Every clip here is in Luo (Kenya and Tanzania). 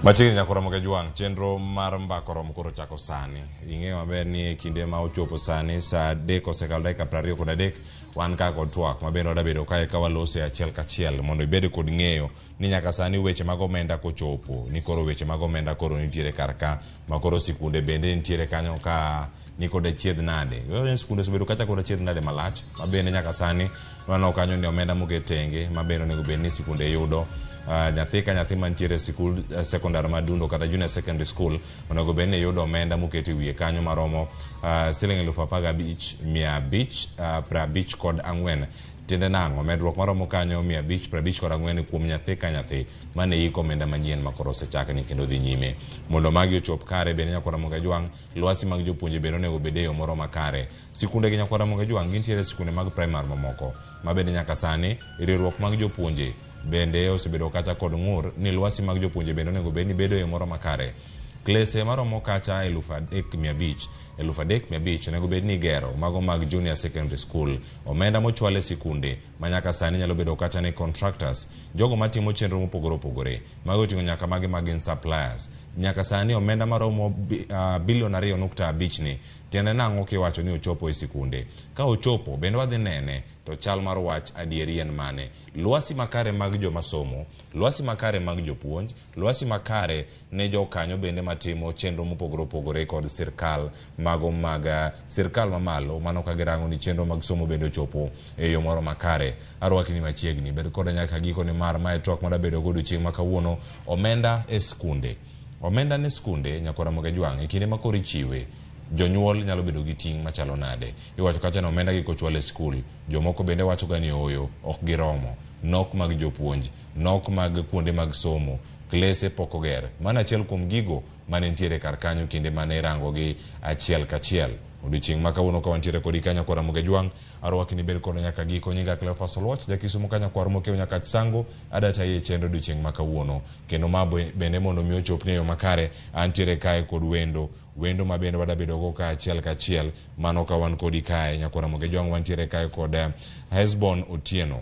Machiegni nyaka Ramogi Ywak chenro mar mbako rom koro chako sani. Ing'eyo maber ni kinde ma ochopo sani saa 3 osekalo dakika 23 wan ka kod TWAK mabende wadabedo kae ka walose achiel kachiel mondo ibed kod ng'eyo ni nyaka sani weche mag omenda kochopo ni koro weche mag omenda koro nitiere kar ka ma koro sikunde bende nitiere kanyo ka ni kod achiedh nade. Sikunde osebedo kacha kod achiedh nade malach mabende nyaka sani waneno kanyo ni omenda moket tenge mabende onego bed ni sikunde yudo. Nyathi ka nyathi mantiere sikul sekondar madundo kata junior secondary school onego bed ni yudo omenda moket e wiye kanyo maromo siling 15,554 tiende nang'o medruok maromo kanyo 554 kuom nyathi ka nyathi mane iko omenda manyien makoro osechakni kendo dhi nyime mondo magi ochop kare bende nyaka Ramogi Ywak lwasi mag jopuonje bende onego bed e yo moro makare. Sikunde gi nyaka Ramogi Ywak gintiere sikunde mag primary mamoko mabende nyaka sani riwruok mag jopuonje bende osebedo kacha kod ng'ur ni lwasi mag jopuonje bende onego bed ni bedo e moro makare. Klese maromo kacha 3,500 onego bed ni gero mago mag junior secondary school. Omenda mochwale sikunde manyaka sani nyalo bedo kacha ni contractors jogo matimo chenro mopogore opogore mago ting'o nyaka magi magin suppliers. Nyaka sani omenda maromo bilion 2.5 ni tiende nang'o kiwacho ni ochopo e sikunde. Ka ochopo bende wadhi nene to chal mar wach adieri en mane. Lwasi makare mag jomasomo, lwasi makare mag jopuonj, lwasi makare ne jokanyo bende matimo chenro mopogore opogore kod sirkal mago mag sirkal mamalo mano ka girango ni chenro mag somo bende ochopo e yo moro makare. Arwaki ni machiegni bed koda nyaka giko ni mar mae twak madabedo godo chieng' ma kawuono omenda e sikunde. Omenda ne sikunde nyaka Ramogi Ywak e kinde ma koro ichiwe jonyuol nyalo bedo gi ting' machalo nade. Iwacho kacha na omenda gi kochwal e skul jomoko bende wacho ga ni oyo ok giromo, nok mag jopuonj, nok mag kuonde mag somo, klese pok oger. Mana achiel kuom gigo mane nitiere kar kanyo kinde mane irango gi achiel kachiel. Odiochieng' ma kawuono ka wantiere kod kanyo kwa Ramogi Ywak arwaki ni bed kono nyaka giko nyinga Cleophas Oluoch jakisumo kanyo kwa Ramogi nyaka sango adata ye chendo odiochieng' ma kawuono kendo mabo bende mondo mi ochopne yo makare antiere kae kod wendo mabende wadabedo go ka achiel kachiel mano ka wan kodi kae nyaka Ramogi Ywak wantiere kae kod Hesbon Otieno.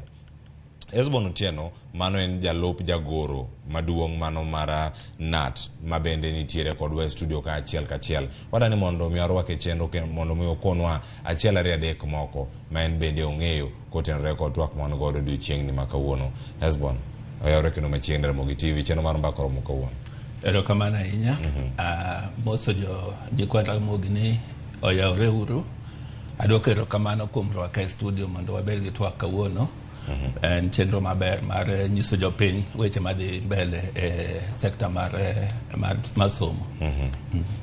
Hesbon Otieno mano en jalup jagoro maduong' mano mara KNUT mabende nitiere kod studio ka achiel kachiel. Wadani mondo mi arwake chenro mondo mi okonwa achiel 2-3 moko ma en bende ong'eyo kotenore kod twak man godo odiochieng' ni makawuono. Hesbon oyawre kendo machiegni Ramogi TV chenro mar mbako romo kawuono. Erokamano ahinya. Moso jo jikwa Ramogi ni oyawre uru. Adwoko erokamano kuom rwaka e studio mondo wabed gi twak kawuono. En chenro maber mar nyiso jopiny weche madhi mbele e sekta mar somo.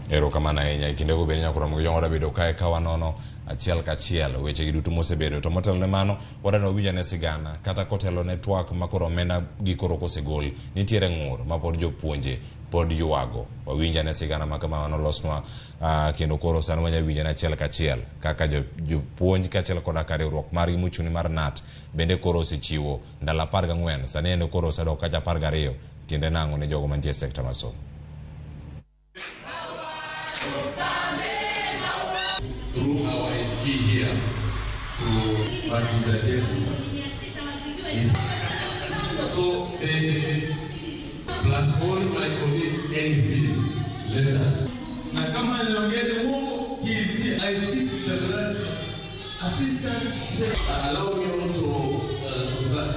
Erokamano ahinya kinde go bende nyaka Ramogi Ywak wadabedo kae ka wanono achiel kachiel weche gi duto mosebedo to motelo ne mano wadano winja ne sigana kata kotelo ne twak makoro omenda gi koro kosegol nitiere ng'ur ma pod jopuonje pod yuago wawinja ne sigana ma kama nolosnwa kendo koro sano wanya winja ne achiel kachiel kaka jopuonj kachiel koda ka riwruok margi mochuni mar KNUT bende koro osechiwo ndalo 14 sani en koro osedok kacha 12 tiende nang'o ne jogo mantie sekta masomo. Through our SG here to participate. So plus all my colleague NEC letters. Now come on, who is here? I see the assistant. Allow me also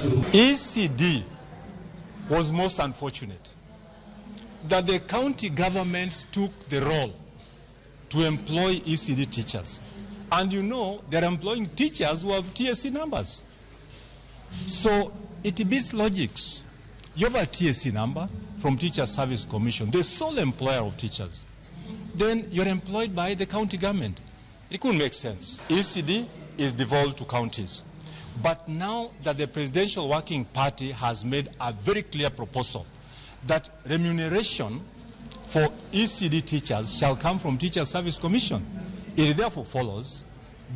to ECD was most unfortunate that the county governments took the role to employ ECD teachers. And you know, they're employing teachers who have TSC numbers. So it beats logics. You have a TSC number from Teacher Service Commission, the sole employer of teachers. Then you're employed by the county government. It couldn't make sense. ECD is devolved to counties. But now that the Presidential Working Party has made a very clear proposal that remuneration for ECD teachers shall come from Teacher Service Commission, it therefore follows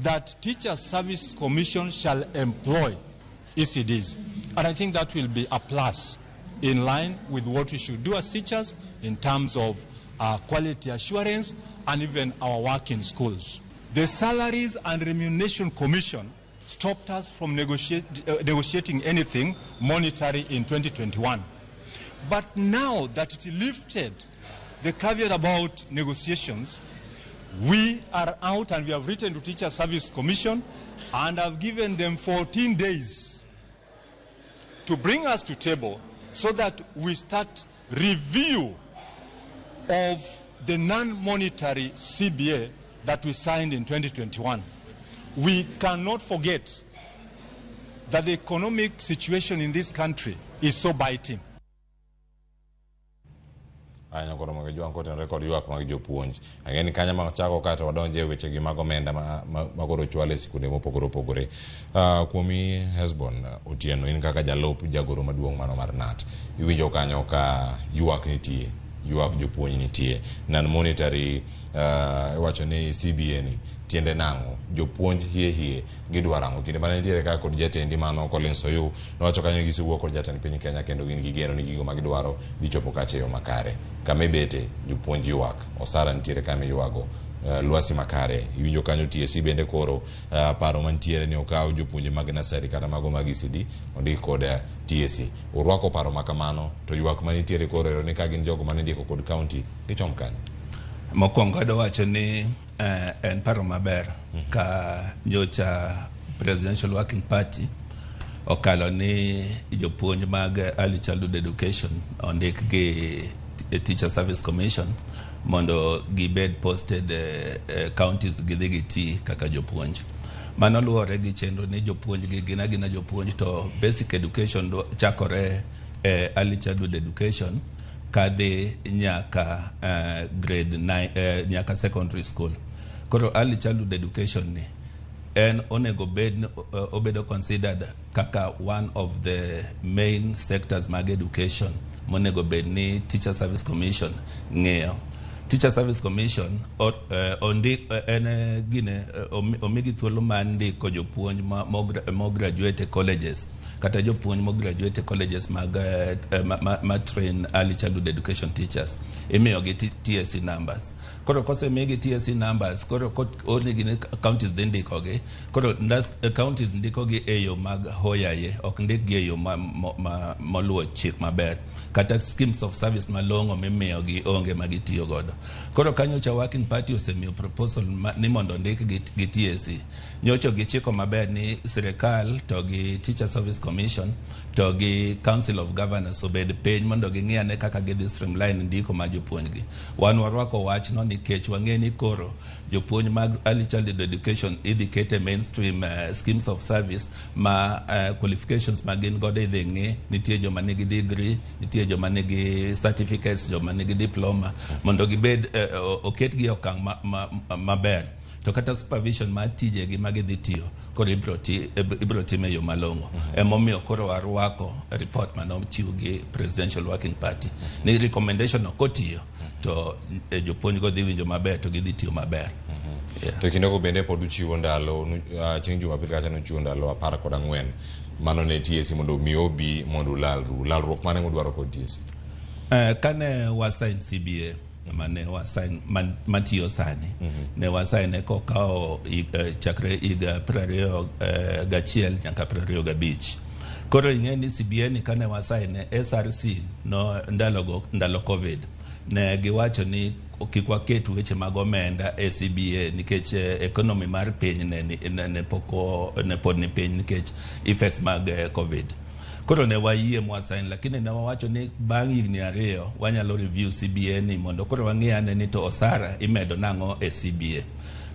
that Teacher Service Commission shall employ ECDs. And I think that will be a plus in line with what we should do as teachers in terms of quality assurance and even our work in schools. The Salaries and Remuneration Commission stopped us from negotiating anything monetary in 2021. But now that it lifted the caveat about negotiations, we are out and we have written to Teacher Service Commission and have given them 14 days to bring us to table so that we start review of the non-monetary CBA that we signed in 2021. We cannot forget that the economic situation in this country is so biting. Anya koro mag juang koten record ywak mag jopuonj angeni kanya mag chako kata wadonje weche gi mag omenda magoro chwale sikunde mopogore opogore. Kuomi Hesbon Otieno, in kaka Jalup jagoro maduong' mano mar KNUT, iwinjo kanyo ka ywak nitie, ywak jopuonj nitie, non monetary wacho ni CBA ni tiende nango jopuonj hie gidwarango kinde mane nitiere ka kod jatendi mano Collins Oyu nowacho kanyo gisiwuok kod jatend piny Kenya kendo gin gigeno ni gigo magidwaro gichopo kache yo makare kame bete jopuonj ywak osara nitiere kame ywago lwasi makare iwinjo kanyo TSC bende koro paro mantiere ni okaw jopuonje mag nasari kata mago mag ECD ondik kod TSC urwako paro makamano to ywak manitiere koro ni ka gin jogo manindiko kod county gichom kanyo. Mokwongo do wacho ni en paro maber ka nyocha Presidential Working Party okalo ni jopuonj mag early childhood education ondik gi Teacher Service Commission mondo gibed posted counties gidhigiti kaka jopuonj. Mano luwore gi chenro ni jopuonj gi gina jopuonj to basic education chakore early childhood education kadhi nyaka grade 9 nyaka secondary school. Koro early childhood education ni en onego obedo considered kaka one of the main sectors mag education monego bed ni Teacher Service Commission ng'eyo. Teacher Service Commission omigi thuolo mandiko jopuonj mo graduate colleges kata jopuonj mo graduate colleges ma train early childhood education teachers imiyo gi TSC numbers. Koro kose migi TSC numbers koro onegi counties ndiko gi koro counties ndiko gi eyo mag hoyaye ok ndik gi eyo moluwo chik maber kata schemes of service malongo mimiyo gi onge magitiyo godo. Koro kanyo cha Working Party osemiyo proposal ni mondo ndik gi TSC nyocho gichiko maber ni sirikal to gi Teacher Service Commission to gi Council of Governors obed piny mondo ging'iyane kaka gidhi streamline ndiko ma jopuonj gi. Wan warwako wach no nikech wang'eni koro jopuonj mag early childhood education idhi kete mainstream schemes of service ma qualifications magin godo idhi ng'e. Nitie joma nigi degree, nitie joma nigi certificates, joma nigi diploma mondo gibed oket gi okang' maber. To kata supervision ma tije gi magidhi tiyo koro ibro time yo malongo. Emomiyo koro warwako report manomichiw gi Presidential Working Party ni recommendation okotiyo to jopuonj go dhi winjo maber to gidhi tiyo maber. To kindego bende pod uchiwo ndalo chieng' Jumapil kata nuchiwo ndalo 14 mano ne TSC mondo mi obi mondo lalruok mane mudwaro kod TSC. Kane wasign CBA mane wasign matiyo sani ne wasign kokao chakre iga 21 nyaka 25. Koro ing'eni CBA ni kane wasign SRC no ndalo COVID ne giwacho ni kikwa ketu weche mag omenda CBA nikech economy mar piny ne pod ni piny nikech effects mag COVID. Koro ne wayie mwasign lakini ne wawacho ni bang' higni 2 wanyalo review CBA ni mondo koro wang'iyane ni to osara imedo nang'o CBA.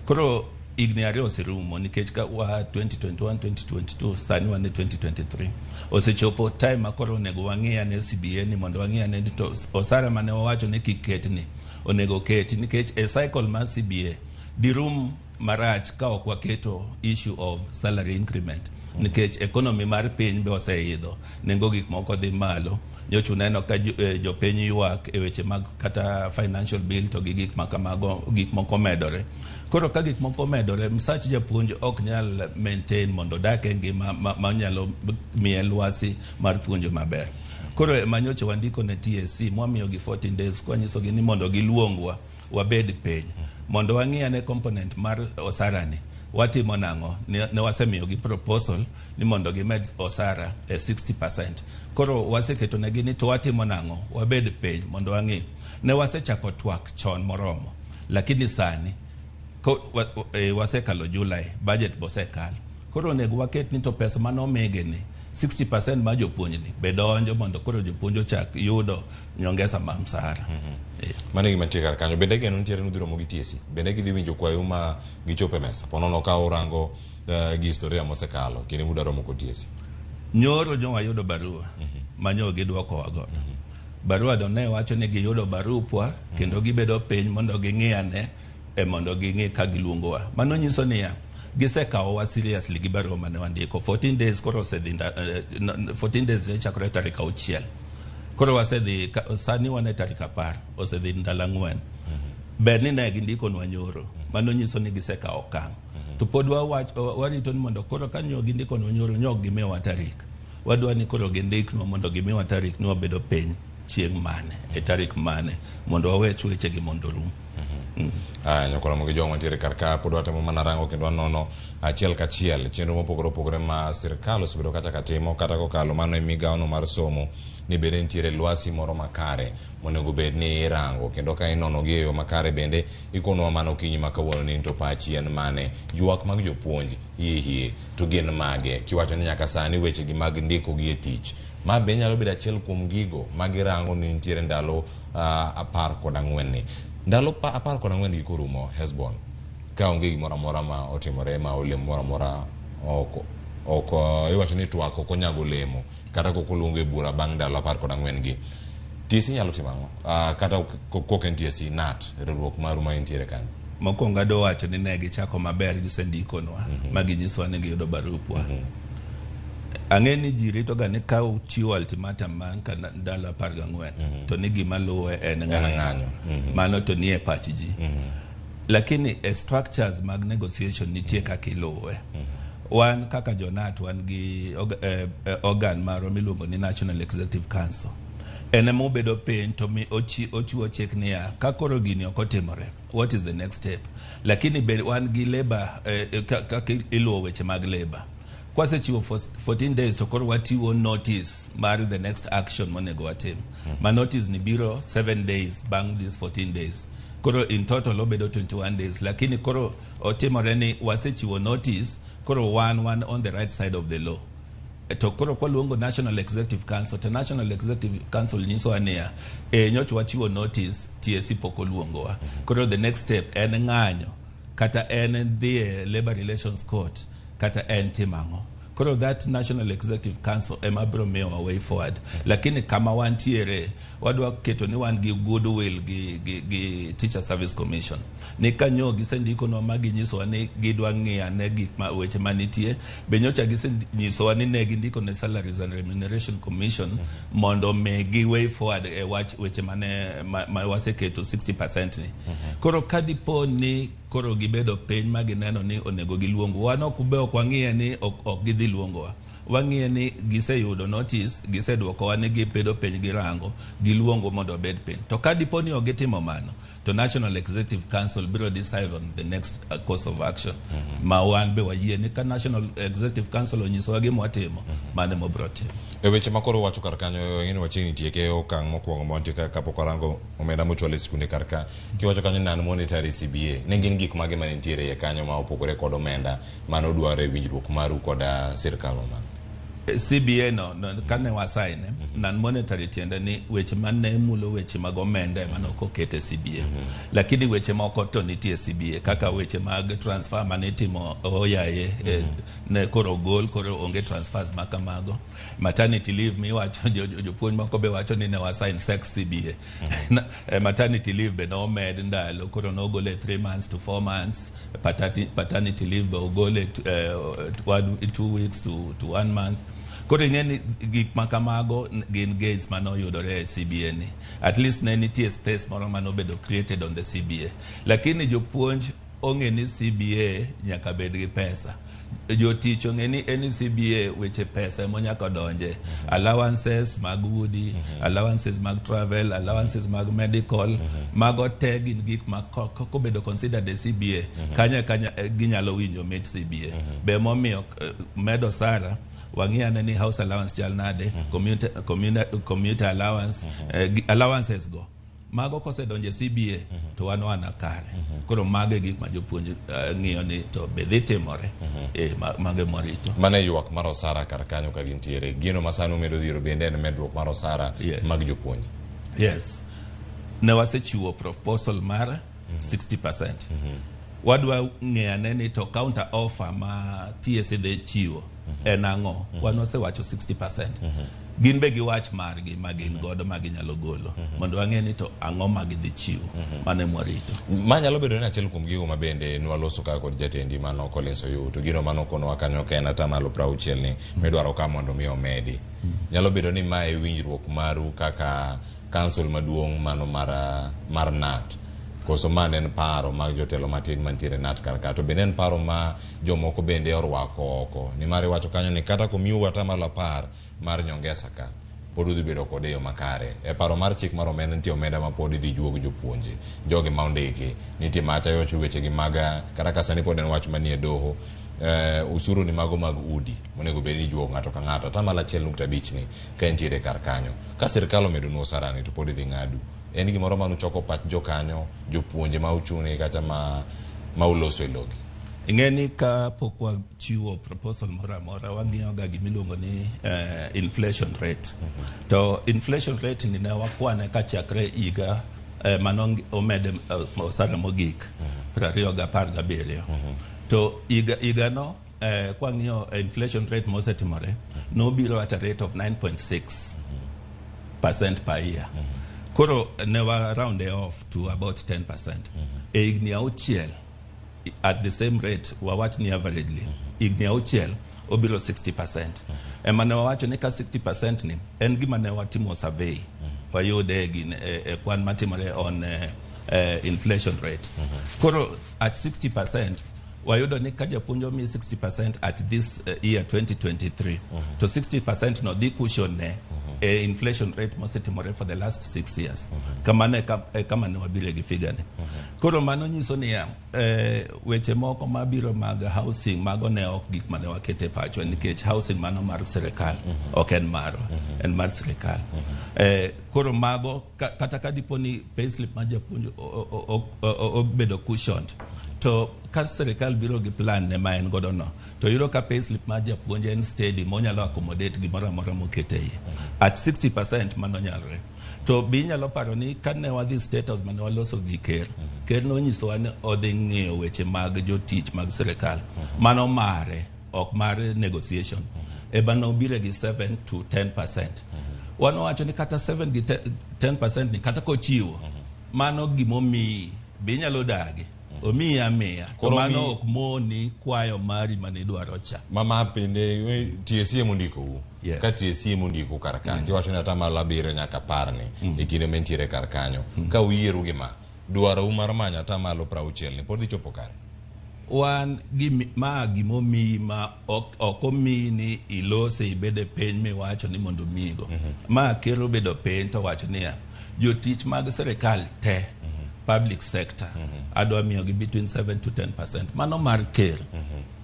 Koro higni 2 oserumo nikech ka wa 2021 2022 sani wane 2023 osechopo time makoro onego wang'iyane CBA ni mondo wang'iyane ni to osara mane wawacho ni kiketni onego keti nikech a cycle mar CBA dirum marach ka ok waketo issue of salary increment nikech economy mar piny be oseidho nengo gik moko dhi malo nyochu neno ka jopiny ywak e weche mag kata financial bill to gi gik makamago gik moko medore. Koro ka gik moko medore msach japuonj ok nyal maintain mondo dake ngima manyalo miye lwasi mar puonjo maber. Koro manyoche wandiko ne TSC mwamiyo gi 14 days kwa nyiso gi ni mondo giluongwa wabed piny mondo wang'iyane component mar osarani watimo nang'o ne wasemiyogi proposal ni mondo gimed osara 60%. Koro waseketonegi ni to watimo nang'o, wabed piny mondo wang'i. Ne wasechako twak chon moromo, lakini sani wasekalo Julai, budget bosekal. Koro nego waket ni to pesa manomege ni 60% ma jopuonj ni bedonjo mondo koro jopuonj ochak yudo nyongeza ma msara. Mane gima tiye kar kanyo, bende geno nitiere nudhiro mogi tiesi, bende gidhi winjo kwayo ma gichope mesa, ponono ka orango gi historia mosekalo, kini muda romo kotiesi. Nyoro jonwa yudo barua, manyo gidwoko wago. Barua do ne wacho ni giyudo barupwa, kendo gibedo piny mondo ging'iyane, mondo ging'i ka giluongowa. Mano nyiso niya, gisekawo wa seriously gi barua mane wandiko. 14 days koro osedhi 14 days ne chakore tarik 6. Koro wasedhi sani wane tarik 10, osedhi ndalo 4. Ber ni ne gindiko nwa nyoro. Mano nyiso ni gisekawo okang'. To pod warito ni mondo koro ka nyo gindiko nwa nyoro nyok gimiwa tarik. Wadwa ni koro gindik nwa mondo gimiwa tarik ni wabedo piny chieng' mane, tarik mane, mondo wawe chweche gi mondo rum. Nyokolo mogi jongo ntiere karka pod watemo mana rango kendo nono achiel kachiel chenro mopogore opogore ma sirkal osebedo kata katimo kata kokalo mano e migawono mar somo ni bende ntiere lwasi moro makare monego bed ni irango kendo ka inono gi e yo makare bende ikonwa mano kinyi makawuono ni to pachi en mane ywak mag jopuonj hie to gin mage kiwacho ni nyaka sani weche gi mag ndiko gi e tich ma be nyalo bedo achiel kuom gigo magirango ni ntiere ndalo 14 ni ndalo 14 gi korumo Hesbon ka onge gimoro amora ma otimore ma olemo moro amora oko iwacho ni TWAK ok onyago olemo kata koko luongo e bura bang' ndalo 14 gi TC nyalo timo ang'o kata kok en TC NUT riwruok maru ma intiere kanyo. Mokwongo ado wacho ni ne gichako maber gisendikonwa ma ginyiswa ni giyudo barupwa. Ang'e ni ji ritoga ni ka utiyo ultimatum man ka ndalo 14 to ni gima luwe en ng'anyo. Mano to nie pach ji. Lakini structures mag negotiation nitie kaka iluwe. Wan kaka jonat wan gi organ maro miluongo ni National Executive Council. Ene mo bedo piny to mi ochiwo chik niya ka koro gini ok otimore, what is the next step? Lakini wan gi labor kaka iluwo weche mag labor. Kwasechiwo 14 days to koro watiwo notice mar the next action monego watim. Ma notice ni biro 7 days bang these 14 days. Koro in total obedo 21 days. Lakini koro otimore ni wasechiwo notice koro one on the right side of the law. To koro kwa luongo National Executive Council, to National Executive Council nyiso ania nyoch wachiwo notice TSC poko luongowa. Koro the next step en ng'anyo kata en the Labor Relations Court kata en timango. Koro that National Executive Council ema bro miyowa way forward. Lakini kama wantiere wadwa keto ni wan gi goodwill gi Teacher Service Commission. Ni kanyo gisendiko no magi nyiso ni gidwa ng'iya ne gik ma weche manitie. Benyocha gisenyiso wa ni ne gindiko ne Salaries and Remuneration Commission mondo megi way forward e weche mane ma waseketo 60% ni. Koro kadipo ni koro gibedo piny magineno ni onego giluongo wan ok ube ok wang'iye ni ok gidhi luongowa. Wang'iye ni giseyudo notice, gisedwoko wa ni gibedo piny girango, giluongo mondo bed piny. To kadipo ni ogitimo mano, to National Executive Council biro decide on the next course of action. Ma wan be wayie ni ka National Executive Council onyiso wa gima watimo, mane mobro timo. E weche makoro wacho kar kanyo ng'eni wachini tieke okang' mokwongo monti kapok orango omenda mochwal sikunde kar ka kiwacho kanyo nan monetary CBA ne gin gik mage mane ntiere e kanyo ma opogore kod omenda mano dwaro e winjruok maru kod sirkal ma CBA no kane wasaine nan monetary tiende ni weche mane mulo weche mag omenda mano kokete CBA. Lakini weche moko to nitie CBA kaka weche mag transfer mane timo oyaye ne koro gol koro onge transfers makamago. Maternity leave mi wacho jopuonj moko be wacho ni ne wasain sex CBA. Maternity leave be no med ndalo koro no gole 3 months to 4 months. Paternity leave be ogole 2 weeks to 1 month. Koro ng'eni gik makamago gin gains mano yudore e CBA ni. At least ne nitie space moro mano bedo created on the CBA. Lakini jopuonj onge ni CBA nyaka bed gi pesa. Jotich onge ni CBA weche pesa emo nyaka donje. Allowances mag udi, allowances mag travel, allowances mag medical, mago te gin gik ma kobedo considered the CBA kanya ginyalo winjo mit CBA. Be momiyo medo sara wang'iyane ni house allowance chal nade, commuter allowance, allowances go. Mago kose donje CBA to wana kare. Koro mage gik ma jopuonj ng'iyo ni to be dhi timore mage morito. Mane ywak mar osara kar kanyo ka gintiere. Gino masano medo dhiro bende en medruok mar osara mag jopuonj. Yes. Ne wasechiwo proposal mar 60%. Wadwa ng'iyane ni to counter offer ma TSA dhi chiwo en ang'o. Wan wasewacho 60%. Gin be giwach margi magin godo maginyalo golo mondo wang'e ni to ang'o magidhi chiwo mane mwarito. Manyalo bedo ni achiel kuom gigo mabende nwaloso ka kod jatendi mano Collins Oyuu to gino mano kono wakanyo ka en atamalo 60 ni medwaro ka mondo mi omedi. Nyalo bedo ni mae winjruok maru kaka council maduong' mano mar NUT. Koso man en paro mag jotelo matin mantiere NUT karka to bende en paro ma jomoko bende orwako oko. Ni mari wacho kanyo ni kata komiu atamalo 10 mar nyongesa ka pod udhi bedo kode yo makare. E paro mar chik mar omenda nitie omenda ma pod idhi juog jopuonje. Jogi ma ondiki nitie macha yoch weche gi maga kata ka sani pod en wach manie doho. Usuru ni mago mag udi monego bedi juog ng'ato ka ng'ato atamalo 1.5 ni ka entiere kar kanyo. Ka sirkal omedo nu osarani to pod idhi ng'adu. En gimoro manu choko pach jokanyo jopuonje ma uchune kata ma uloso elogi. Ingeni ka pokwa chiwo proposal mora wang'iyo ga gimiluongo ni inflation rate. To inflation rate ni ne wakwane ka chakre higa mano omede osara mogik 2017. To higa no kwang'iyo inflation rate mosetimore no biro at a rate of 9.6% per year. Koro never round off to about 10%. Igni auchiel at the same rate wawach ni averagely. Igni auchiel obiro 60%. Emane wawacho ni ka 60% ni en gima ne watimo survey. Wayude gin kwan matimore on inflation rate. Koro at 60% wayudo ni ka japuonjo mi 60% at this year 2023 to 60% no dhi cushion ne inflation rate mosetimore for the last 6 years. Kama ne wabire gi figure ne. Koro mano nyiso ni weche moko mabiro mag housing mago ne ok gik mane wakete pacho nikech housing mano mar sirkal ok en marwa en mar sirkal. Koro mago kata ka diponi payslip ma japuonjo obedo cushioned to ka sirkal biro gi plan ne ma en godo no to yudo ka payslip ma japuonj en steady monyalo accommodate gimoro amora mokete at 60% mano nyalre. To bi nyalo paro ni kane wadhi State House mane waloso gi ker no nyiso wan odhi ng'iyo weche mag jotich mag sirkal mano mare ok mar negotiation bano bire gi 7 to 10%. Wano wacho ni kata 7 gi 10% ni kata kochiwo mano gimomi bi nyalo dagi omiya to mano ok moni kwayo mari mane dwaro cha mama pende TSA mondiko u ka TSA mondiko kar kanyo kiwacho ni atamalo 7 nyaka parni e kinde mentiere kar kanyo ka uyiero gima dwaro umar manya atamalo 60 ni pod ichopo kare wan gimomi ma okomi ni ilose ibede peny miwacho ni mondo migo ma kero bedo peny to wacho ni jotich mag sirkal te public sector adwa miyo gi between 7 to 10%. Mano mar ker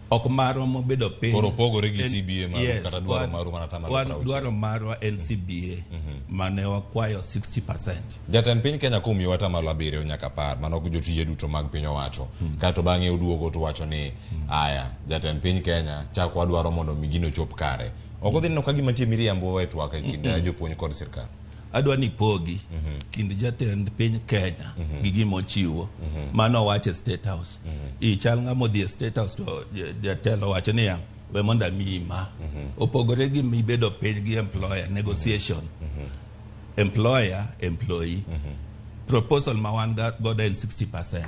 ok maro mo bedo piny koro pogore gi CBA maru kata dwaro maru mana tamalo dwaro marwa NCBA mane wakwayo 60%. Jatend piny Kenya kumiyo atamalo 7 nyaka par mano jotije duto mag piny owacho kato bang'e uduogo to wacho ni aya jatend piny Kenya chak wadwaro mondo migino chop kare ok odhi no ka gima tie miriambo we twak e kind jopuonj kod sirkal. Adwa ni pogi kind jatend piny Kenya gi gimo chiwo mano wache State House ichal ng'amo dhi State House to jatelo wacho ni we monda mima opogore gi mibedo piny gi employer negotiation employer employee proposal ma wan godo en 60%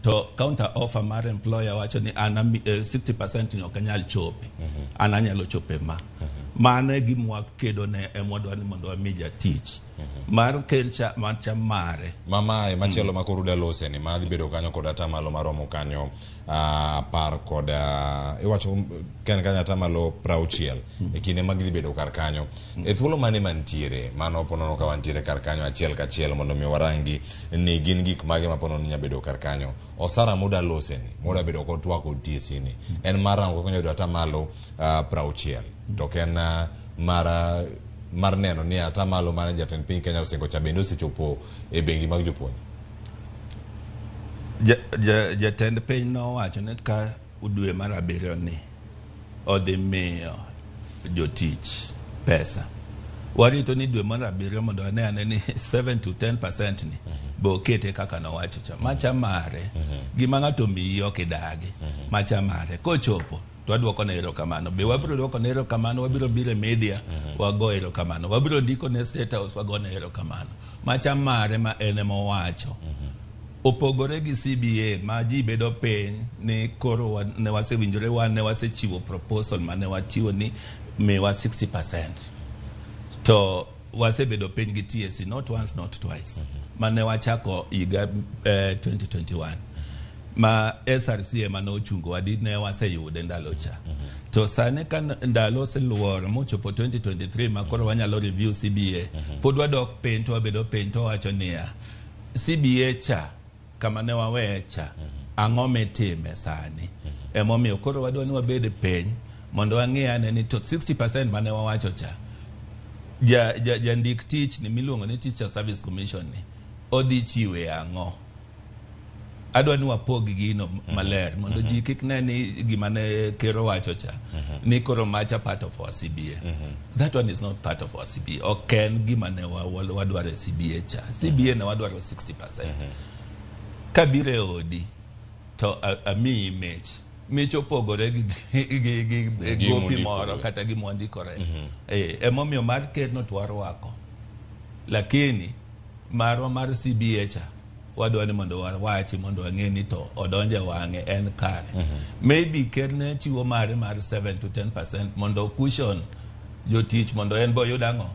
to counter offer mar employer wacho ni 60% ni ok anyal chope ananyalo chope mane gimwa kedo ne emodwa ni mondo wamija tich mar kelcha macha mare mamae machielo makoruda lose ni madhi bedo kanyo kod atamalo maromo kanyo par kod iwacho ken kanyo atamalo prauchiel e kinde magidhi bedo kar kanyo e thuolo mane mantiere mano ponono ka wantiere kar kanyo achiel kachiel mondo mi warangi ni gin gik mage maponono nya bedo kar kanyo osara muda lose ni muda bedo kod twak kod TSC ni en marango konyo do atamalo prauchiel to ken mar neno ni atamalo mane jatend piny Kenya osingo cha bende osechopo e bengi mag jopuonj. Jatend piny nowacho ni ka dwe mar 7 ni odhi miyo jotich pesa. Warito ni dwe mar 7 mondo ane ni 7 to 10% ni bo kete kaka nowacho cha macha mare gima ng'ato miyi ok idagi macha mare kochopo to wadwoko ne erokamano be wabiro dwoko ne erokamano wabiro biro media wago erokamano wabiro ndiko ne State House wago ne erokamano macha mare ma ene mowacho opogore gi CBA ma ji bedo piny ni koro ne wasewinjore ne wasechiwo proposal mane wachiwo ni mewa 60% to wasebedo piny gi TSC not once not twice mane wachako higa 2021 ma SRC ema nochungo wadi ne waseyude ndalo cha to sane kan ndalo oseluoro mochopo 2023 makoro wanyalo review CBA pod wadok piny to wabedo piny to wacho niya CBA cha kama ne wawecha ang'o mitime sani emomiyo koro wadwa ni wabed piny mondo wang'e ni to 60% mane wawacho cha jandik tich ni miluongo ni Teacher Service Commission ni odhi chiwe ang'o adwa ni wapog gino maler mondo ji kik ne ni gima ne kero wacho cha ni koro macha part of our CBA that one is not part of our CBA oken gima ne wadwaro CBA cha CBA ne wadwaro 60% kabire odi to ami image micho pogore gi gopi moro kata gi mwandikore emomiyo mar ker not warwako lakini mar CBA cha wadwa ni mondo wachi mondo wang'e ni to odonje wang'e en kare maybe ker ne chiwo mare mar 7 to 10% mondo cushion jotich mondo en bo yudang'o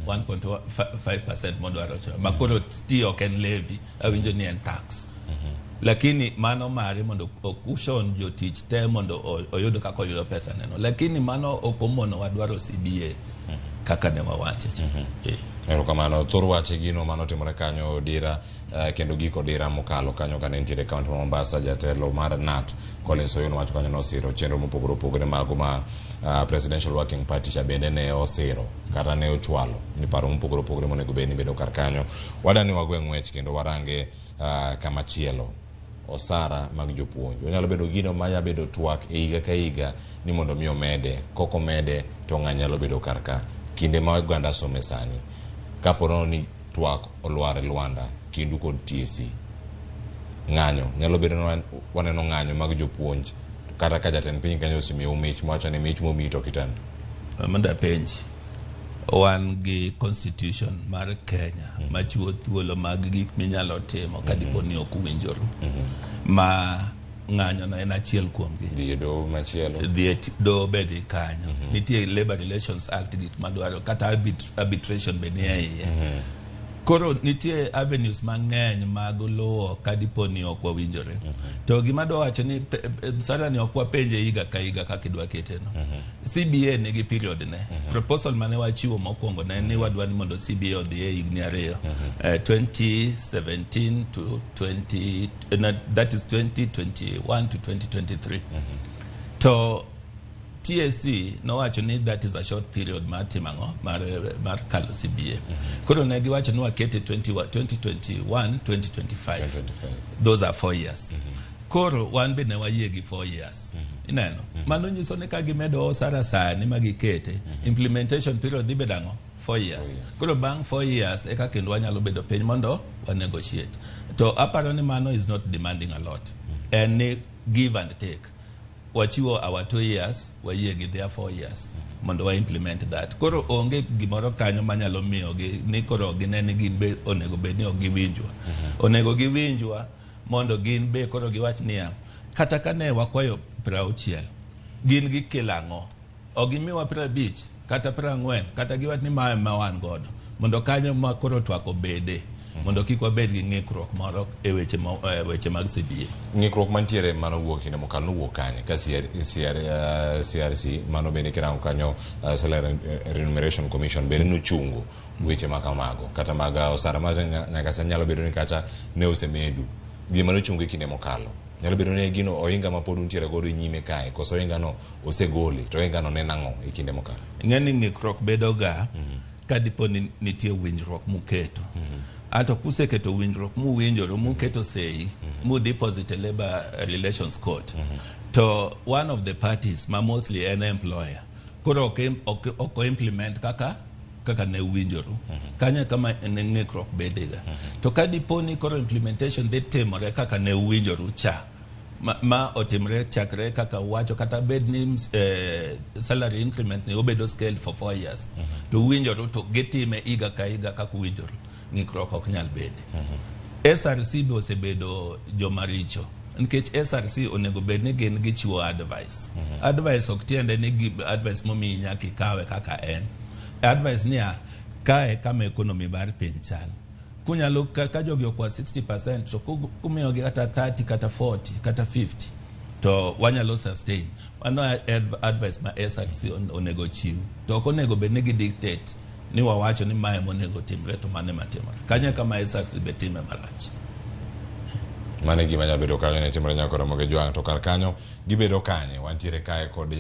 1.5% mondo warocho makoro tiyo ken levy awinjo ni en tax lakini mano mare mondo cushion jotich te mondo oyud kako yudo pesa neno lakini mano okomono wadwaro CBA kaka ne wawache erokamano thor wache gino mano timore kanyo dira kendo giko dira mokalo kanyo kane ntiere kaunti ma Mombasa jatelo mar KNUT Collins Oyuno wacho kanyo nosiro chenro mopogore opogore mago ma Presidential Working Party cha bende ne osiro kata ne ochwalo ni paro mopogore opogore monego bed ni bedo kar kanyo wadani wagwe ng'wech kendo warange kama chielo osara mag jopuonj onyalo bedo gino manya bedo twak e higa ka higa ni mondo mi omede koko mede to ng'anyalo bedo karka kinde ma oganda some sani kapono ni twak olware Luanda kindu kod TSC ng'anyo nyalo bedo waneno ng'anyo mag jopuonj kata ka jatend piny Kenya osimiyo mich mwacho ni mich momito kitanda amanda penji wan gi constitution mar Kenya machiwo thuolo mag gik minyalo timo kadipo ni ok uwinjoru ma ng'anyo na en achiel kuomgi dhi do machielo do bedi kanyo nitie Labor Relations Act gik madwaro kata arbitration be nie iye koro nitie avenues mang'eny mag luwo kadipo ni ok wawinjore to gima do wacho ni sara ni ok wapenje higa ka higa kaka idwa keteno CBA nigi period ne proposal mane wachiwo mokwongo ne ni wadwa ni mondo CBA odhi e higni 2 2017 to 20 that is 2021 to 2023 to TSC no wacho ni that is a short period mar kalo CBA koro ne giwacho ni wakete 2021 2025 those are 4 years koro wan be ne wayie gi 4 years ineno mano nyiso ni ka gimedo osara sani magikete implementation period dhi bedang'o 4 years koro bang 4 years eka kendo wanyalo bedo piny mondo wa negotiate to aparo ni mano is not demanding a lot and give and take wachiwo our 2 years wayie gi their 4 years mondo wa implement that koro onge gimoro kanyo manyalo miyo gi ni koro ginene gin be onego bed ni ogiwinjwa onego giwinjwa mondo gin be koro giwach niya kata kane wakwayo 60 gin gi kilang'o ogimiwa 50 kata 40 kata giwach ni ma wan godo mondo kanyo ma koro twak obede mondo kik wabed gi ng'ikruok moro e weche mag CBA. Ng'ikruok mantiere mano wuok kinde mokalo nowuok kanye ka CRC mano bende kirango kanyo Salary Remuneration Commission bende nochungo weche makamago kata mag osara ma nyaka sa nyalo bedo ni kacha ne osemedu gima nochungo e kinde mokalo. Nyalo bedo ni gino oinga ma pod ntiere godo nyime kae koso oinga no osegoli to oinga no ne nang'o e kinde mokalo. Ng'eni ng'ikruok bedo ga ka dipo ni nitie winjruok muketo. Ato kuseketo winjruok muwinjoro muketo sei mu deposit labor relations court to one of the parties ma mostly an employer koro ok implement kaka ne winjoro kanya kama ne ng'ikruok bedega to ka dipo ni koro implementation de timore kaka ne winjoro cha ma otimre chakre kaka wacho kata bed ni salary increment ne obedo scale for 4 years to winjoro to gitime iga ka iga kaka winjoro ng'ikruok ok nyal bede. SRC be osebedo jomaricho nikech SRC onego bed ni gin gichiwo advice. Advice ok tiende ni advice momiyi nyaka ikawe kaka en. Advice niya kae kama economy mar piny chal. Kunyalo ka jogi okwa 60% to kumiyogi kata 30 kata 40 kata 50 to wanyalo sustain. Mano advice ma SRC onego chiw. To ok onego bed ni gidictate ni wawacho ni mae monego timre to mane matimore. Kanya kama SRC betime malach. Mane gima nyalo bedo kanyo ne timre nyako Ramogi Ywak to kar kanyo gibedo kanye wantiere kae kod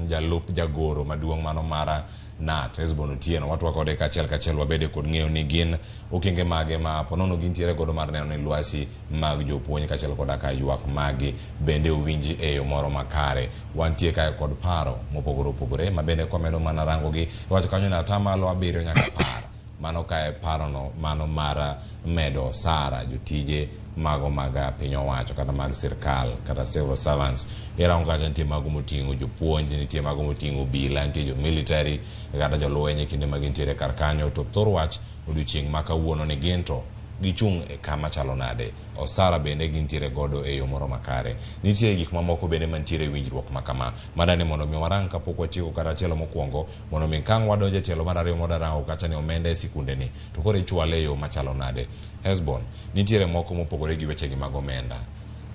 Jalup jagoro maduong' mano mara KNUT Hesbon Otieno watwa kode kachiel wabede kod ng'eyo ni gin okenge mage ma ponono gintiere godo mar neno ni lwasi mag jopuonj kachiel koda ka ywak magi bende owinji e yo moro makare. Wantie kae kod paro mopogore opogore ma bende kwamedo mana rango gi wacho kanyo na tamalo 7 nyaka 10 mano kae paro no mano mara medo sara jotije mago maga piny owacho kata mag sirkal kata civil servants irango kacha nitie mago moting'o jopuonj nitie mago moting'o obila nitie jo military kata jolweny kinde ma gintiere kar kanyo to thor wach odiochieng' ma kawuono ni gin to gichung' e kama chalo nade osara bende gintiere godo e yo moro makare. Nitie gik mamoko bende mantiere winjruok makama madani mondo mi warang kapok watieko kata tielo mokwongo mondo mi kang wadonje tielo mar ariyo modarango kacha ni omenda e sikunde ni to koro ichwale yo machalo nade. Hesbon nitiere moko mopogore gi weche gi mag omenda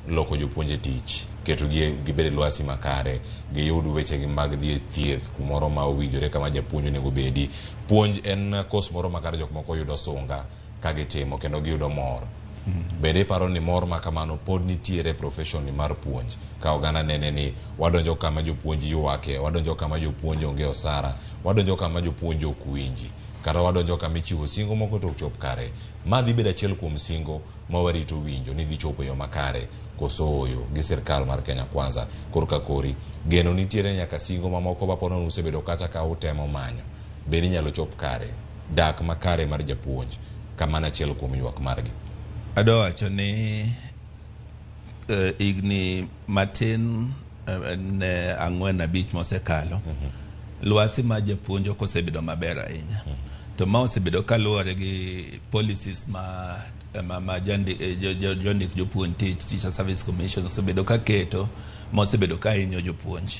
loko jopuonje tich keto gibede lwasi makare giyud weche gi mag dhi thieth kumoro ma owinjore kama japuonj onego bedi. Puonj en kos moro makare jok moko yudo sunga kagitimo kendo giyudo mor. Bende paro ni mor makamano pod nitiere profession ni mar puonj ka oganda nene ni wadonjo kama jopuonj ywake wadonjo kama jopuonj onge osara wadonjo kama jopuonj ok winji kata wadonjo kama ichiwo singo moko to chop kare. Ma dhi bedo achiel kuom singo ma warito winjo ni dhi chopo yo makare koso oyo gi sirkal mar Kenya Kwanza korka kori geno nitiere nyaka singo mamoko ma pono usebedo kacha ka utemo manyo bende nyalo chop kare dak makare mar japuonj kama na chiel kuom ywak margi. Ado wacho ni igni matin ne 4-5 mosekalo lwasi ma japuonjo kosebedo maber ahinya to ma osebedo kaluwore gi policies ma jondik jopuonj Teacher Service Commission osebedo ka keto ma osebedo ka hinyo jopuonj.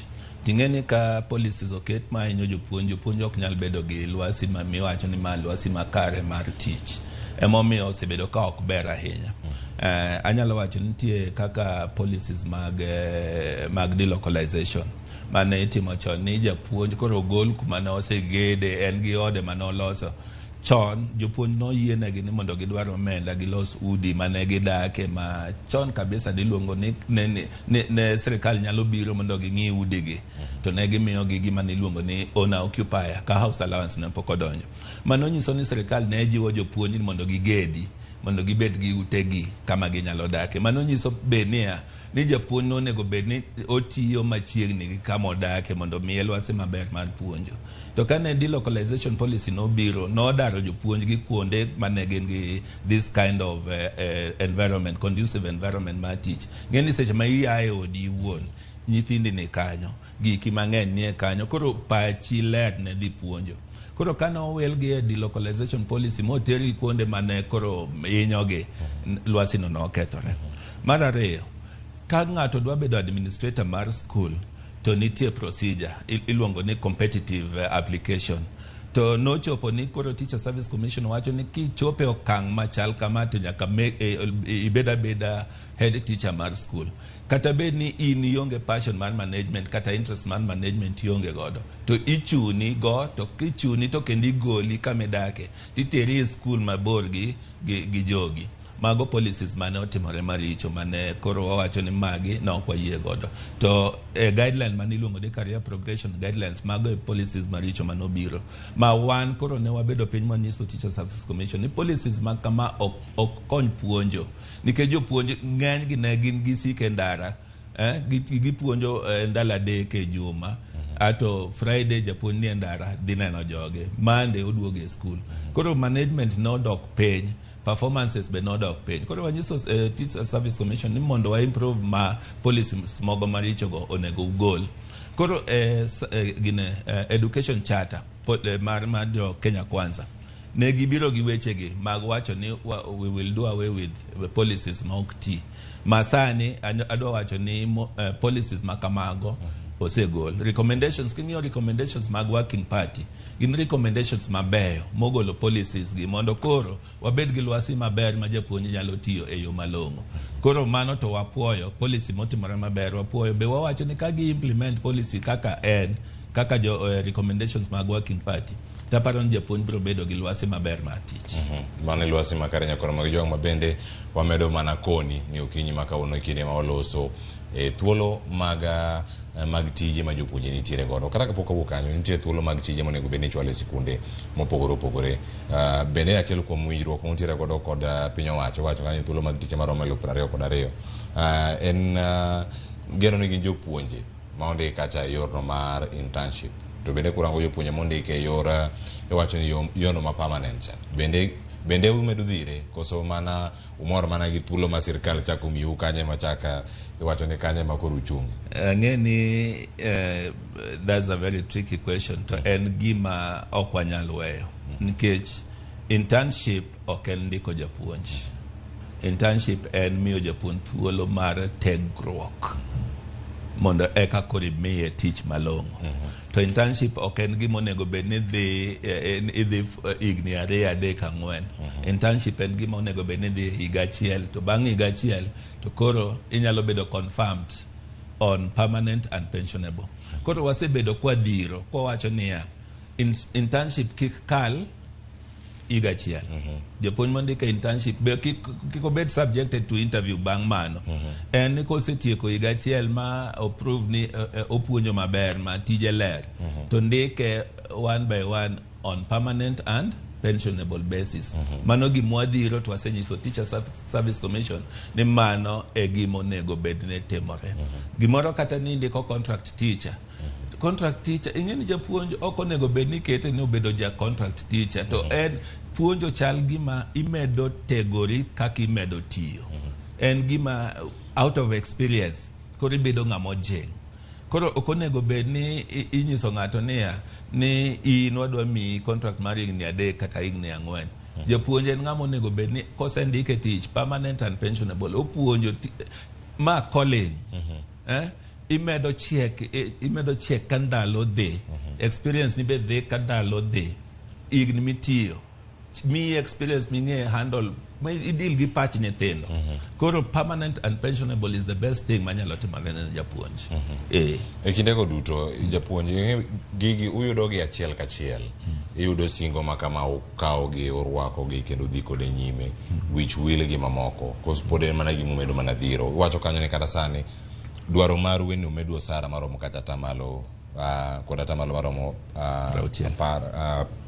Ting'eni ka policies oket ma hinyo jopuonj ok nyal bedo gi lwasi ma miwacho ni ma lwasi makare mar tich. Emomiyo osebedo ka ok ber ahinya. Anyalo wacho nitie kaka policies mag delocalization mane itimo chon ni japuonj koro gol kuma ne osegede en gi ode mane oloso chon jopuonj no yienegi ni mondo gidwar omenda gilos udi mane gidake ma chon kabisa diluongo ni ne sirkal nyalo biro mondo ging'i udigi to ne gimiyo gi gima niluongo ni owner occupier ka house allowance ne pok odonjo. Mano nyiso ni sirkal ne jiwo jopuonj mondo gigedi mondo gibed gi utegi kama ginyalo dake. Mano nyiso benia ni japuonj no onego bed ni otiyo machiegni gi kama odake mondo miye lwasi maber mar puonjo. To kane delocalization policy no biro no daro jopuonj gi kuonde mane gin gi this kind of environment, conducive environment ma teach. Ngeni seche ma iaye odi wuon nyithindi ni kanyo giki mang'eny nie kanyo koro pachi ler ne dhi puonjo. Koro kano wel gi delocalization policy moteri kuonde mane koro hinyogi lwasi no okethore. Mar ariyo ka ng'ato dwa bedo administrator mar school to nitie procedure iluongo ni competitive application to nochopo ni koro Teacher Service Commission wacho ni kichope okang' machal kama to nyaka ibeda head teacher mar school. Kata bed ni in ionge passion man management kata interest man management ionge godo, to ichuni go, to kichuni to kendi goli kamedake titeri school mabor gi jogi. Mago policies mane otimore maricho mane koro wawacho ni magi na okwa yie godo. To guideline mane iluongo ni career progression guidelines, mago policies maricho mane obiro. Ma wan koro ne wabedo piny manyiso Teacher Service Commission ni policies ma kama ok kony puonjo. Nikech jopuonj ng'eny gi ne gin gisike ndara, gipuonjo ndala adek e juma. Ato Friday japuonj ni ndara dhi neno joge, Monday oduogo e school. Koro management no dok piny, performances be not dok piny. Koro wanyiso Teacher Service Commission ni mondo wa improve ma policies mogo maricho go onego ugol. Koro education charter mar jo Kenya Kwanza ne gibiro gi wechegi mag wacho ni we will do away with the policies ma ok ti. Masani adwa wacho ni policies makamago osegol. Recommendations, king'iyo recommendations mag working party gin recommendations mabeyo mogolo policies gi mondo koro wabed gi lwasi maber ma japuonj nyalo tiyo e yo malong'o. Koro mano to wapuoyo policy motimore maber, wapuoyo be wawacho ni ka gi implement policy kaka jo recommendations mag working party, taparo ni japuonj biro bedo gi lwasi maber mar tich. Mano lwasi makare nyakoro mag jong mabende wamedo mana koni ni okinyi makawuono kinde ma waloso thuolo mag tije ma jopuonj nitiere godo. Kata kapok awuok kanyo, nitie thuolo mag tije monego bed ni ichwalo e sikunde mopogore opogore. Bende achiel kuom winjruok montiere godo kod piny owacho kanyo thuolo mag tije maromo 2022 en gero ni gin jopuonje ma ondik kacha e yorno mar internship. To bende kurango jopuonje mondike e yor wacho ni yono ma permanent cha. Bende umedo dhire koso mana umor mana gi thuolo ma sirkal chako miu kanye machaka wacho ni kanye makoro uchung. Ngeni that's a very tricky question to en gima ok wanyal weyo nikech internship ok en ndiko japuonj. Internship en miyo japuonj thuolo mar tegruok mondo eka kori miye tich malong'o. To internship ok en gima onego bed ni dhi igni 2-4. Internship en gima onego bed ni dhi higa achiel, to bang' higa achiel to koro inyalo bedo confirmed on permanent and pensionable. Koro wasebedo kwa dhiro kwa wacho niya internship kik kal higa achiel. Japuonj mondike internship be kiko bed subjected to interview bang' mano. En kosetieko higa achiel ma approve ni opuonjo maber ma tije ler, to ndike one by one on permanent and pensionable basis. Mano gimwa dhiro to wasenyiso Teacher Service Commission ni mano e gima onego bed ne timore. Gimoro kata ni ndiko contract teacher. Contract teacher ing'eni japuonj ok onego bed ni kete ni obedo ja contract teacher, to en puonjo chal gima imedo tegori kaka imedo tiyo. En gima out of experience koro ibedo ng'amo jeng. Koro ok onego bed ni inyiso ng'ato ni in wadwa mi contract mar higni 3 kata higni 4. Japuonj en ng'amo onego bed ni kosendike tich permanent and pensionable opuonjo ma calling. Imedo check kandalo dhi. Experience ni be dhi kandalo dhi. Igni mitiyo. Mi experience minge handle idil gi pach nyithindo. Koro permanent and pensionable is the best thing manyalo timore ne japuonj. E kinde go duto japuonj gigi uyudo gi achiel kachiel. Iyudo singo makama ukawo gi orwako gi kendo dhi kode nyime. Which will gi mamoko. Kos pode mana gi mumedo mana dhiro. Wacho kanyo ni kata sani dwaro mar weni umedo osara maromo kata tamalo kod atamalo maromo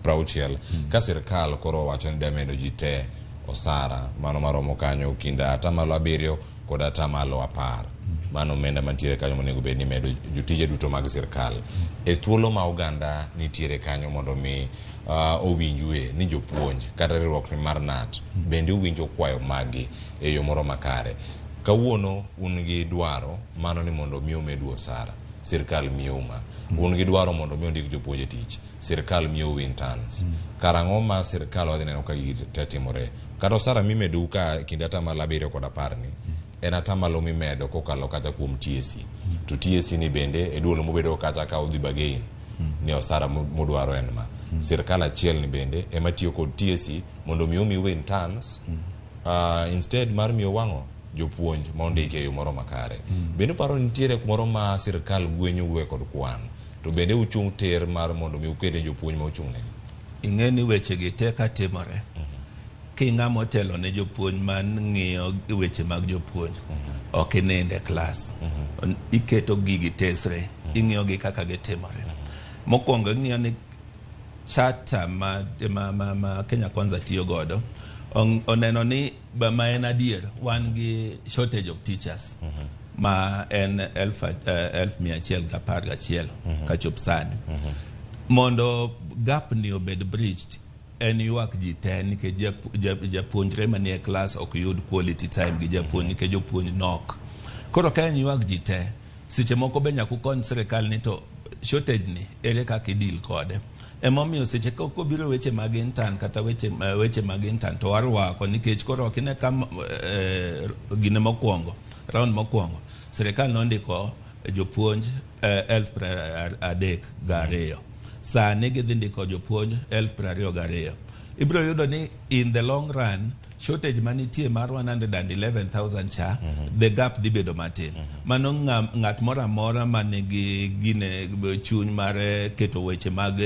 prauchiel. Ka sirkal koro wacho ni damedo jite osara mano maromo kanyo kinda atamalo 7 kod atamalo 10. Mano menda mantiere kanyo monego bed ni medo jotije duto mag sirkal. E thuolo ma oganda nitiere kanyo mondo mi owinjwe ni jopuonj kata riwruok ni mar KNUT bende uwinjo kwayo magi e yo moro makare. Kawuono un gi dwaro mano ni mondo mi omedu osara, sirkal miuma. Un gi dwaro mondo mi ondik jopuonje tich, sirkal miyo interns. Karang'o ma sirkal wadhi neno ka gigi timore. Kata osara mimedu ka kinde atamalo 7 kod 10 en atamalo mimedo kokalo kata kuom TSC. To TSC ni bende e duolo mobedo kata ka odhi bagain ni osara modwaro en ma. sirkal achiel ni bende ema tiyo kod TSC mondo mi win turns instead mar miyo wango jopuonj ma ondike e yo moro makare. Bende paro nitiere kumoro ma sirkal gwenyo we kod kwan to bende uchung ter mar mondo mi ukede jopuonj ma uchung ne. Ing'eni weche gi teka timore. Kinga motelo ne jopuonj man ng'iyo weche mag jopuonj. Ok inende klas. Iketo gigi tesre. Ing'iyo gi kaka gitimore. Mokwongo ing'iyo ni chata ma Kenya Kwanza tiyo godo. Oneno ni ma en adier wan gi shortage of teachers. Ma en 1111 kachop sani. Mondo gap ni obed bridged en ywak ji te nikech japuonjre manie klas ok yud quality time gi japuonj nikech jopuonj nok. Koro ka en ywak ji te, seche moko be nyaka ukony sirkal ni to shortage ni ere kaka idil kode. Emomiyo seche koko biro weche mag intern kata weche mag intern to warwako nikech koro ok ine kam gine mokwongo, round mokwongo. Sirkal nondiko jopuonj 3,32,000. Sani gidhi ndiko jopuonj 22,000. Ibiro yudo ni in the long run shortage manitie mar 111,000 cha, the gap dhi bedo matin. Mano ng'at mora mora manigi gine chuny mar keto weche mag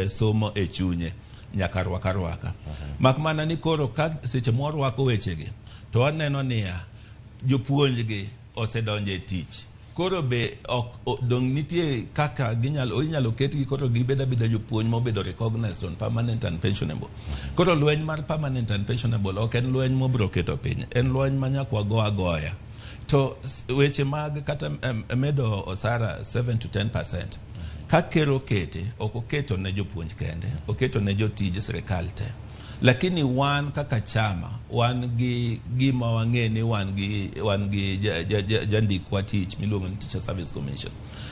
somo e chunye nyaka rwaka. Mak mana ni koro ka seche morwako wechegi to aneno niya jopuonj gi osedonje e tich. Koro be dong nitie kaka inyalo ketgi koro gibeda jopuonj mobedo recognized on permanent and pensionable. Koro lweny mar permanent and pensionable ok en lweny mobro keto piny, en lweny manyakwa agoya. To weche mag kata medo osara 7 to 10%. Ka kero kete, oketo ne jopuonj kende, oketo ne jotij sirkal te. Lakini wan kaka chama, wan gi gima wang'eni wan gi jandikwa tich miluongo ni Teacher Service Commission.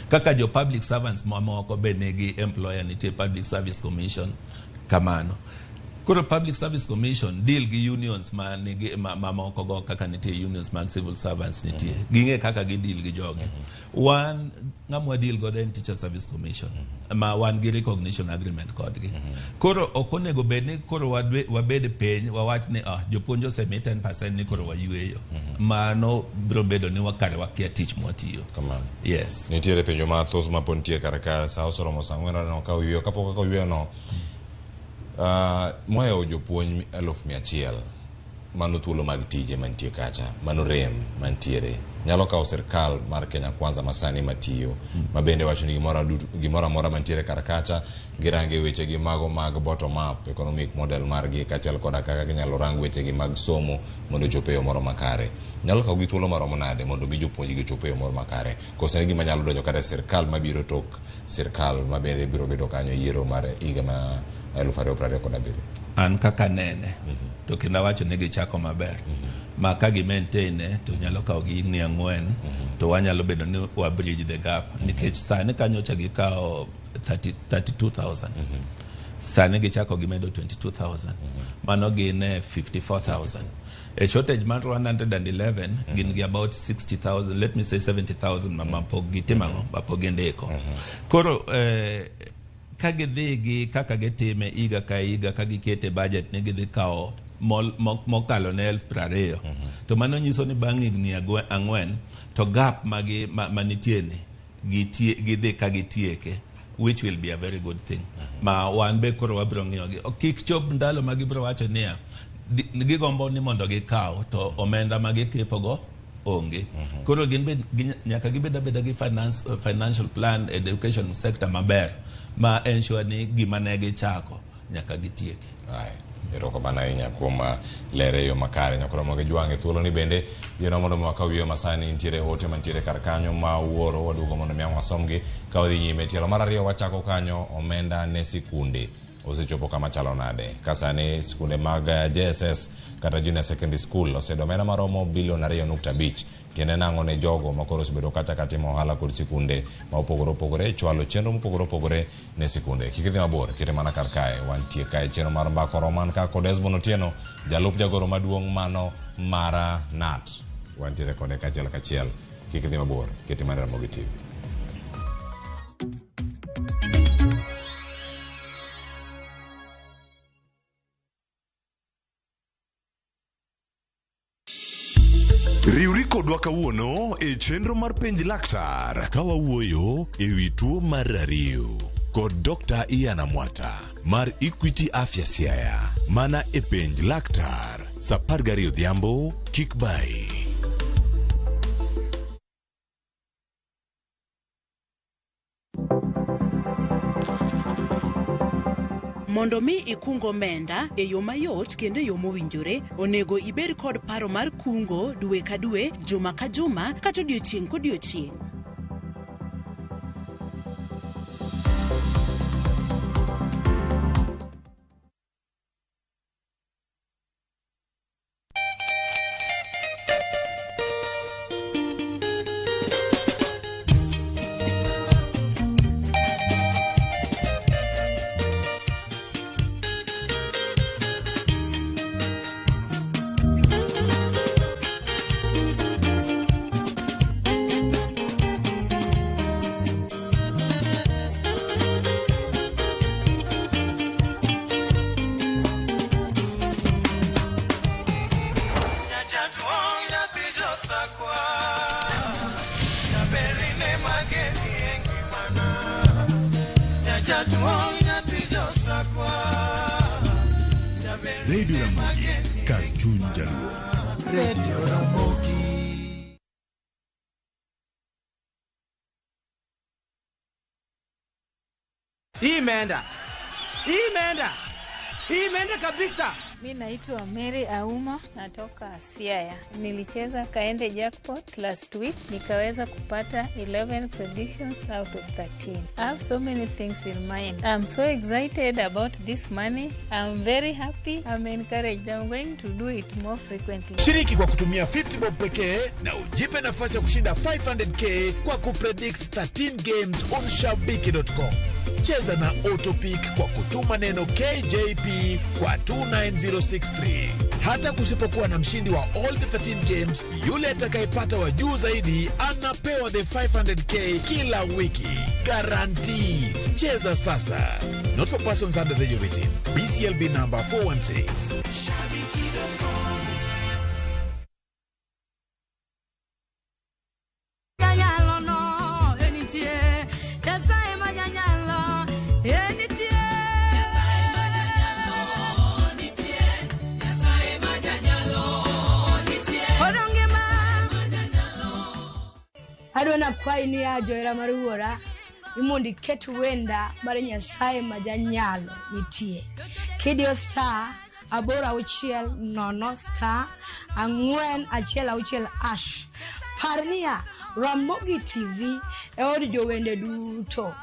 Kaka jo public servants mamoko be nigi employer nitie Public Service Commission kamano. Koro Public Service Commission deal gi unions mamoko go kaka nitie unions mag civil servants nitie. Ginge kaka gi deal gi joge. Wan ngamwa deal go den Teacher Service Commission. Ma wan gi recognition agreement kodgi. Koro okonego bedni koro wabed piny wawach ni jopuonj osemi 10% ni koro wayueyo. Mano biro bedo ni wakare wakia tich mwatiyo. Kamano. Yes. Nitiere penjo mathoth ma pontie karaka sa osoromo sang'wen no ka uyueyo kapok ka uyueyo no. Moyo jopuonj 100,000 mano thuolo mag tije mantie kacha, mano rem mantiere. Nyalo kawo sirkal mar Kenya Kwanza masani matiyo, mabende wacho ni gimoro amora mantiere karakacha, girange weche gi mago mag bottom up economic model margi kachiel koda kaka ginyalo rang weche gi mag somo mondo chope yo moro makare. Nyalo kawo gi thuolo maromo nade mondo bi jopuonj gi chope yo moro makare. Kosa gima nyalo donjo kata sirkal mabiro tok sirkal mabende biro bedo kanyo yiero mar higa ma 2027. An kaka nene to kenda wacho ne gichako maber. Ma ka gi maintain to nyalo kawo gi higni 4 to wanyalo bedo ni wa bridge the gap nikech sani kanyocha gi kawo 32,000. Sani gichako gi medo 22,000. Mano gin 54,000. A shortage man 111 gin gi about 60,000, let me say 70,000 mama pogi timango bapogi ndeko. Koro kagidhi gi kaka gitime iga ka iga kagikete budget ne gidhi kawo mokalo ne 20,000. To mano nyiso ni bang' higni 4 to gap manitie ni gidhi kagitieke, which will be a very good thing. Ma wan be koro wabiro ng'iyogi. Kik chop ndalo magibiro wacho niya gigombo ni mondo gikaw to omenda magikepogo onge. Koro nyaka gibeda gi financial plan education sector maber ma ensure ni gima ne gichako nyaka gitieki. Eroko bana inya kuoma lere yo makare nyakoro moge jwange thuolo ni bende yeno mondo mwakawiyo masani ntiere hote mantiere karkanyo ma uoro wadugo mondo miangwa somgi ka wadhi nyime. Tielo mar ariyo wachako kanyo omenda ne sikunde osechopo kama chalo nade. Kasane sikunde mag JSS kata Junior Secondary School osedo omenda maromo bilion 2.5. Tiene nango ne jogo makoro sibedo kacha katimo ohala kod sikunde ma opogore chwalo chenro mopogore ne sikunde. Kikidhi mabor kete mana kar kae wantie kae chenro mar mbako roman ka kod Hesbon Otieno jalup jagoro maduong' mano mara KNUT wantie kode kachiel. Kikidhi mabor kete mana Ramogi TV. Riwri kodwa kawuono e chenro mar penj laktar ka wawuoyo e wi tuo mar ariyo kod Dr. Iana Mwata mar Equity Afya Siaya mana e penj laktar sa 12 odhiambo kik bai. Mondo mi ikungo omenda e yo mayot kendo e yo mowinjore, onego ibed kod paro mar kungo dwe ka dwe, juma ka juma, kata odiochieng' kodiochieng'. Radio Ramogi, kar chuny Jalup. Radio Ramogi. Imeenda kabisa. Mimi naitwa Mary Auma, natoka Siaya. Nilicheza kaende jackpot last week, nikaweza kupata 11 predictions out of 13. I have so many things in mind. I'm so excited about this money. I'm very happy. I'm encouraged. I'm going to do it more frequently. Shiriki kwa kutumia 50 bob pekee na ujipe nafasi ya kushinda 500k kwa kupredict 13 games on shabiki.com. Cheza na Autopic kwa kutuma neno KJP kwa 29063. Hata kusipokuwa na mshindi wa all the 13 games, yule atakayepata wa juu zaidi anapewa the 500k kila wiki. Guaranteed. Cheza sasa. Not for persons under the age of 18. BCLB number 416. Adona kwa ini ya joera maruora imundi ketu wenda mara Nyasaye majanyalo nitie. Kidio star abora uchiel nono star angwen achiel auchiel ash. Parnia Ramogi TV e od jowende duto.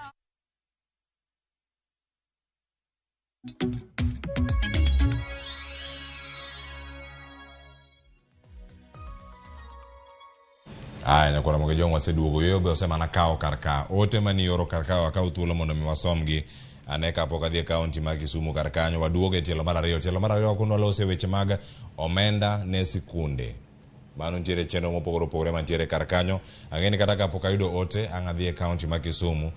Nyakwa Ramogi jong waseduogo yobe osemana kao karka. Ote mani yoro karka wakao thuolo mondo mi wasomgi. Aneka poka dhie kaunti ma Kisumu karkanyo waduoge tielo mar ariyo. Tielo mar ariyo wakuno lose weche mag omenda ne sikunde. Mano ntiere chenro mopogore opogore mantiere karkanyo. Ang'eni kata kapoka yudo ote ang'adhie kaunti ma Kisumu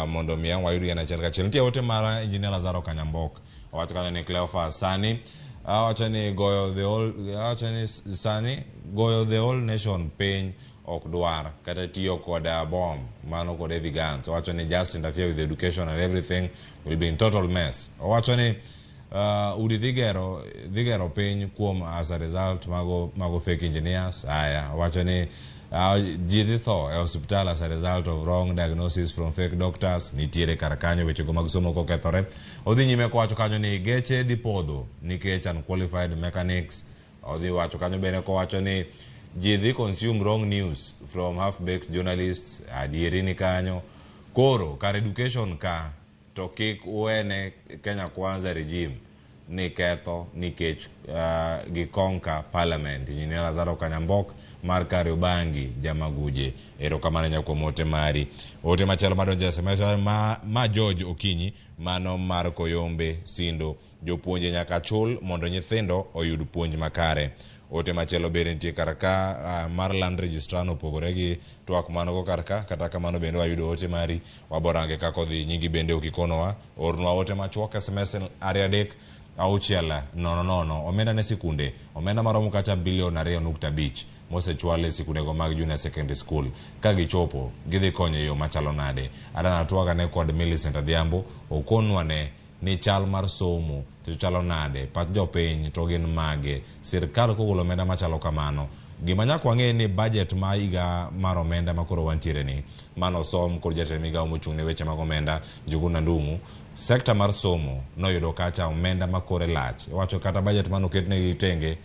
mondo mi wayudo yana achiel kachiel. Nitie ote mar Engineer Lazaro Kanyambok. Owacho kanyo ni Cleophas Sani. Owacho ni goyo the whole nation piny ok dwar kata tiyo kod bomb mano kod heavy guns. Owacho ni just interfere with education and everything will be in total mess. Owacho ni udi dhigero piny kuom as a result mago fake engineers. Owacho ni ji dhi tho e hospital as a result of wrong diagnosis from fake doctors. Nitiere karkanyo weche go mag somo kokethore. Odhi nyime kowacho kanyo ni geche dhi podho nikech unqualified mechanics. Odhi wacho kanyo bene kowacho ni ji dhi consume wrong news from half-baked journalists. Adieri ni kanyo. Koro kar education ka to kik uene Kenya Kwanza regime ni ketho nikech gikonka parliament. Engineer Lazaro Kanyambok mar Kariobangi Jamaguje. Erokamano nyakwa mote mari. Ote machalo madonjo SMS ma George Okinyi mano mar Koyombe Sindo. Jopuonje nyaka chul mondo nyithindo oyud puonj makare. Ote machelo bende nitie karka mar land registrar opogore gi twak mano go karka kata kamano bende wayudo ote mari waborange kako dhi nyingi bende okikonowa. Ornwa ote machuok SMS 23 auchiel nono omenda ne sikunde omenda maromo kata bilion 2.5 mosechwal e sikundego mag junior secondary school ka gichopo gidhi konyo yo machalo nade. Adana TWAK ne kod Millicent Adhiambo okonwane ni chal mar somo to chalo nade, pach jopiny to gin mage, sirkal kogolo omenda machalo kamano. Gima nyaka wang'e ni budget ma higa mar omenda makoro wantiere ni mano som kod jatend migawo mochung' ne weche mag omenda Njuguna Ndung'u, sekta mar somo noyudo kacha omenda makore lach. Wacho kata budget mano ketne gi tenge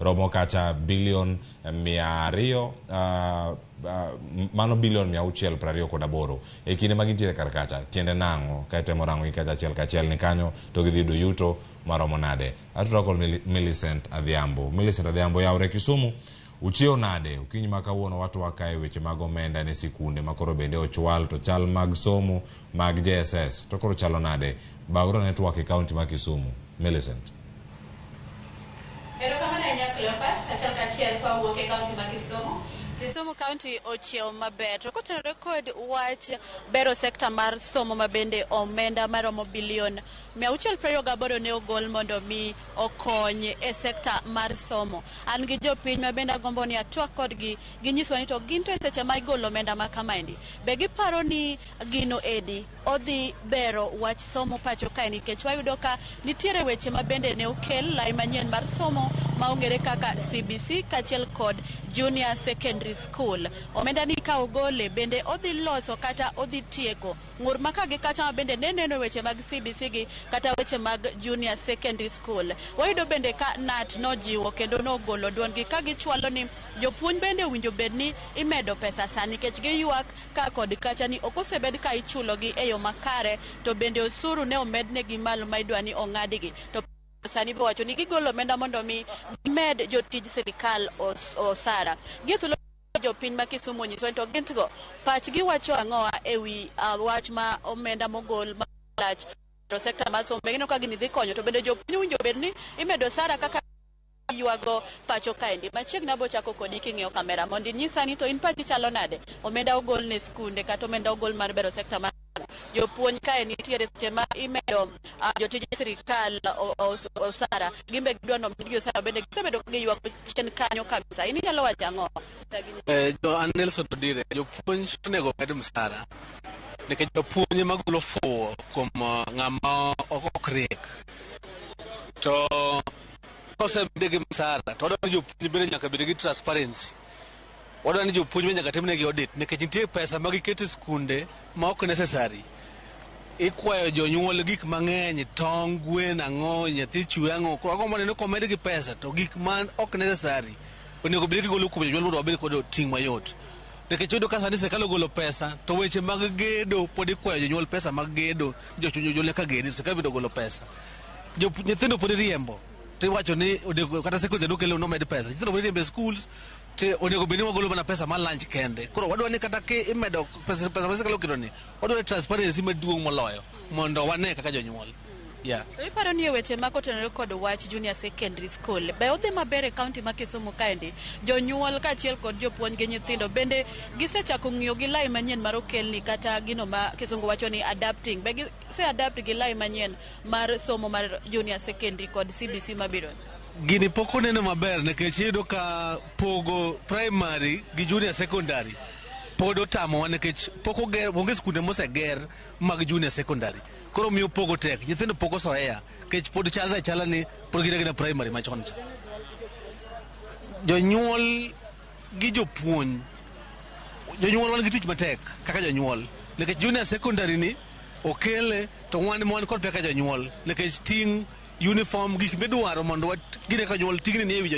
romo kacha bilion 200 mano bilion 628 e kinde magintiere kar kacha. Tiende nang'o ka temo rango gi kacha achiel kachiel ni kanyo to gidhi yudo yuto maromo nade. Atudwa kod Millicent Adhiambo. Millicent Adhiambo, yawre Kisumu uchiew nade ukinyi makawuono watu wakae weche mag omenda ne sikunde makoro bende ochwal to chal mag somo mag JSS to koro chalo nade. Bagro network e county ma Kisumu. Millicent. Kisumu County ochiew maber to kotenore kod wach bero sekta mar somo mabende omenda maromo bilion 628 ne ogol mondo mi okony e sekta mar somo. An gi jopiny mabende agombo ni TWAK kodgi ginyiswa ni to gin to seche ma igolo omenda ma kamaendi be giparo ni gino edi odhi bero wach somo pacho kae, nikech wayudo ka nitiere weche mabende ne okel lai manyien mar somo maongere kaka CBC kachiel kod junior secondary school. Omenda ni ka ogole bende odhi loso kata odhi tieko ngur maka gi kata mabende neno weche mag CBC gi kata weche mag junior secondary school. Wayudo bende ka KNUT nojiwo kendo nogolo duond gi ka gichwalo ni jopuonj bende winjo bedni imedo pesa sani, nikech gi ywak ka kod kacha ni okosebed ka ichulo gi e yo makare, to bende osuru ne omedne gi malo ma idwa ni ong'adigi. To sani bo wacho ni gigolo omenda mondo mi gimed jotij sirikal osara. Gisulo jopiny ma Kisumu nyiso to gintgo pachgi wacho ang'oa ewi wach ma omenda mogol malach to sekta mar somo begino ka gini dhi konyo, to bende jopiny winjo bedni imedo sara kaka ywago pacho kaendi. Machiegni abo chako kodi king'iyo kamera mondo inyisa ni to in pachi chalo nade, omenda ogol ne skunde kata omenda ogol mar bero sekta mar jopuonj kae nitiere seche ma imedo jotij sirikal osara, gimbe gidwa no medgi osara bende gisebedo gi ywak chien kanyo kabisa. In inyalo wacho ang'o? Jo an Nelson Odire, jopuonj onego med msara nikech jopuonj magolo fuwo kuom ng'ama ok riek, to kosebed gi msara to wadwa ni jopuonj bende nyaka bed gi transparency. Wadwa ni jopuonj bende nyaka timnegi audit, nikech nitie pesa ma giketo e skunde ma ok necessary. Ikwayo jonyuol gik mang'eny, tong', gwen, ang'o, nyathi chwe ang'o. Koro agombo neno komed gi pesa to gik ma ok necessary onego bed gigolo kuom jonyuol mondo wabed kod ting' mayot. Nikech yudo ka sani sirkal ogolo pesa to weche mag gedo pod ikwayo jonyuol pesa mag gedo, jonyuol ka gedo sirkal biro golo pesa. Nyithindo pod riembo to iwacho ni kata sekondari nokelo nomed pesa. Nyithindo pod riembo e schools te onego bedi wagolo mana pesa ma lunch kende. Koro wadwa ni kata ke imedo pesa ma sirkal okelo ni wadwa ni transparency maduong' moloyo mondo wane kaka jonyuol. Yeah. Iparo ni weche ma kotenore kod wach junior secondary school be odhi maber e county ma Kisumu kaendi, jonyuol kachiel kod jopuonj gi nyithindo bende gisechako ng'iyo gi lai manyien mar okelni kata gino ma kisungu wacho ni adapting, be gise adapt gi lai manyien mar somo mar junior secondary kod CBC mabiro? Gini pok oneno maber nikech iyudo ka pogo primary gi junior secondary pod otamo nikech pok onge skunde moseger mag junior secondary. Koro miyo pogo tek, nyithindo pok osoea nikech pod chala ni pod gina primary machon cha. Jonyuol gi jopuonj, jonyuol wan gi tich matek kaka jonyuol, nikech junior secondary ni okele to wan kod peka jonyuol nikech ting' uniform gik midwaro mondo gine ka jonyuol tingni ni e wi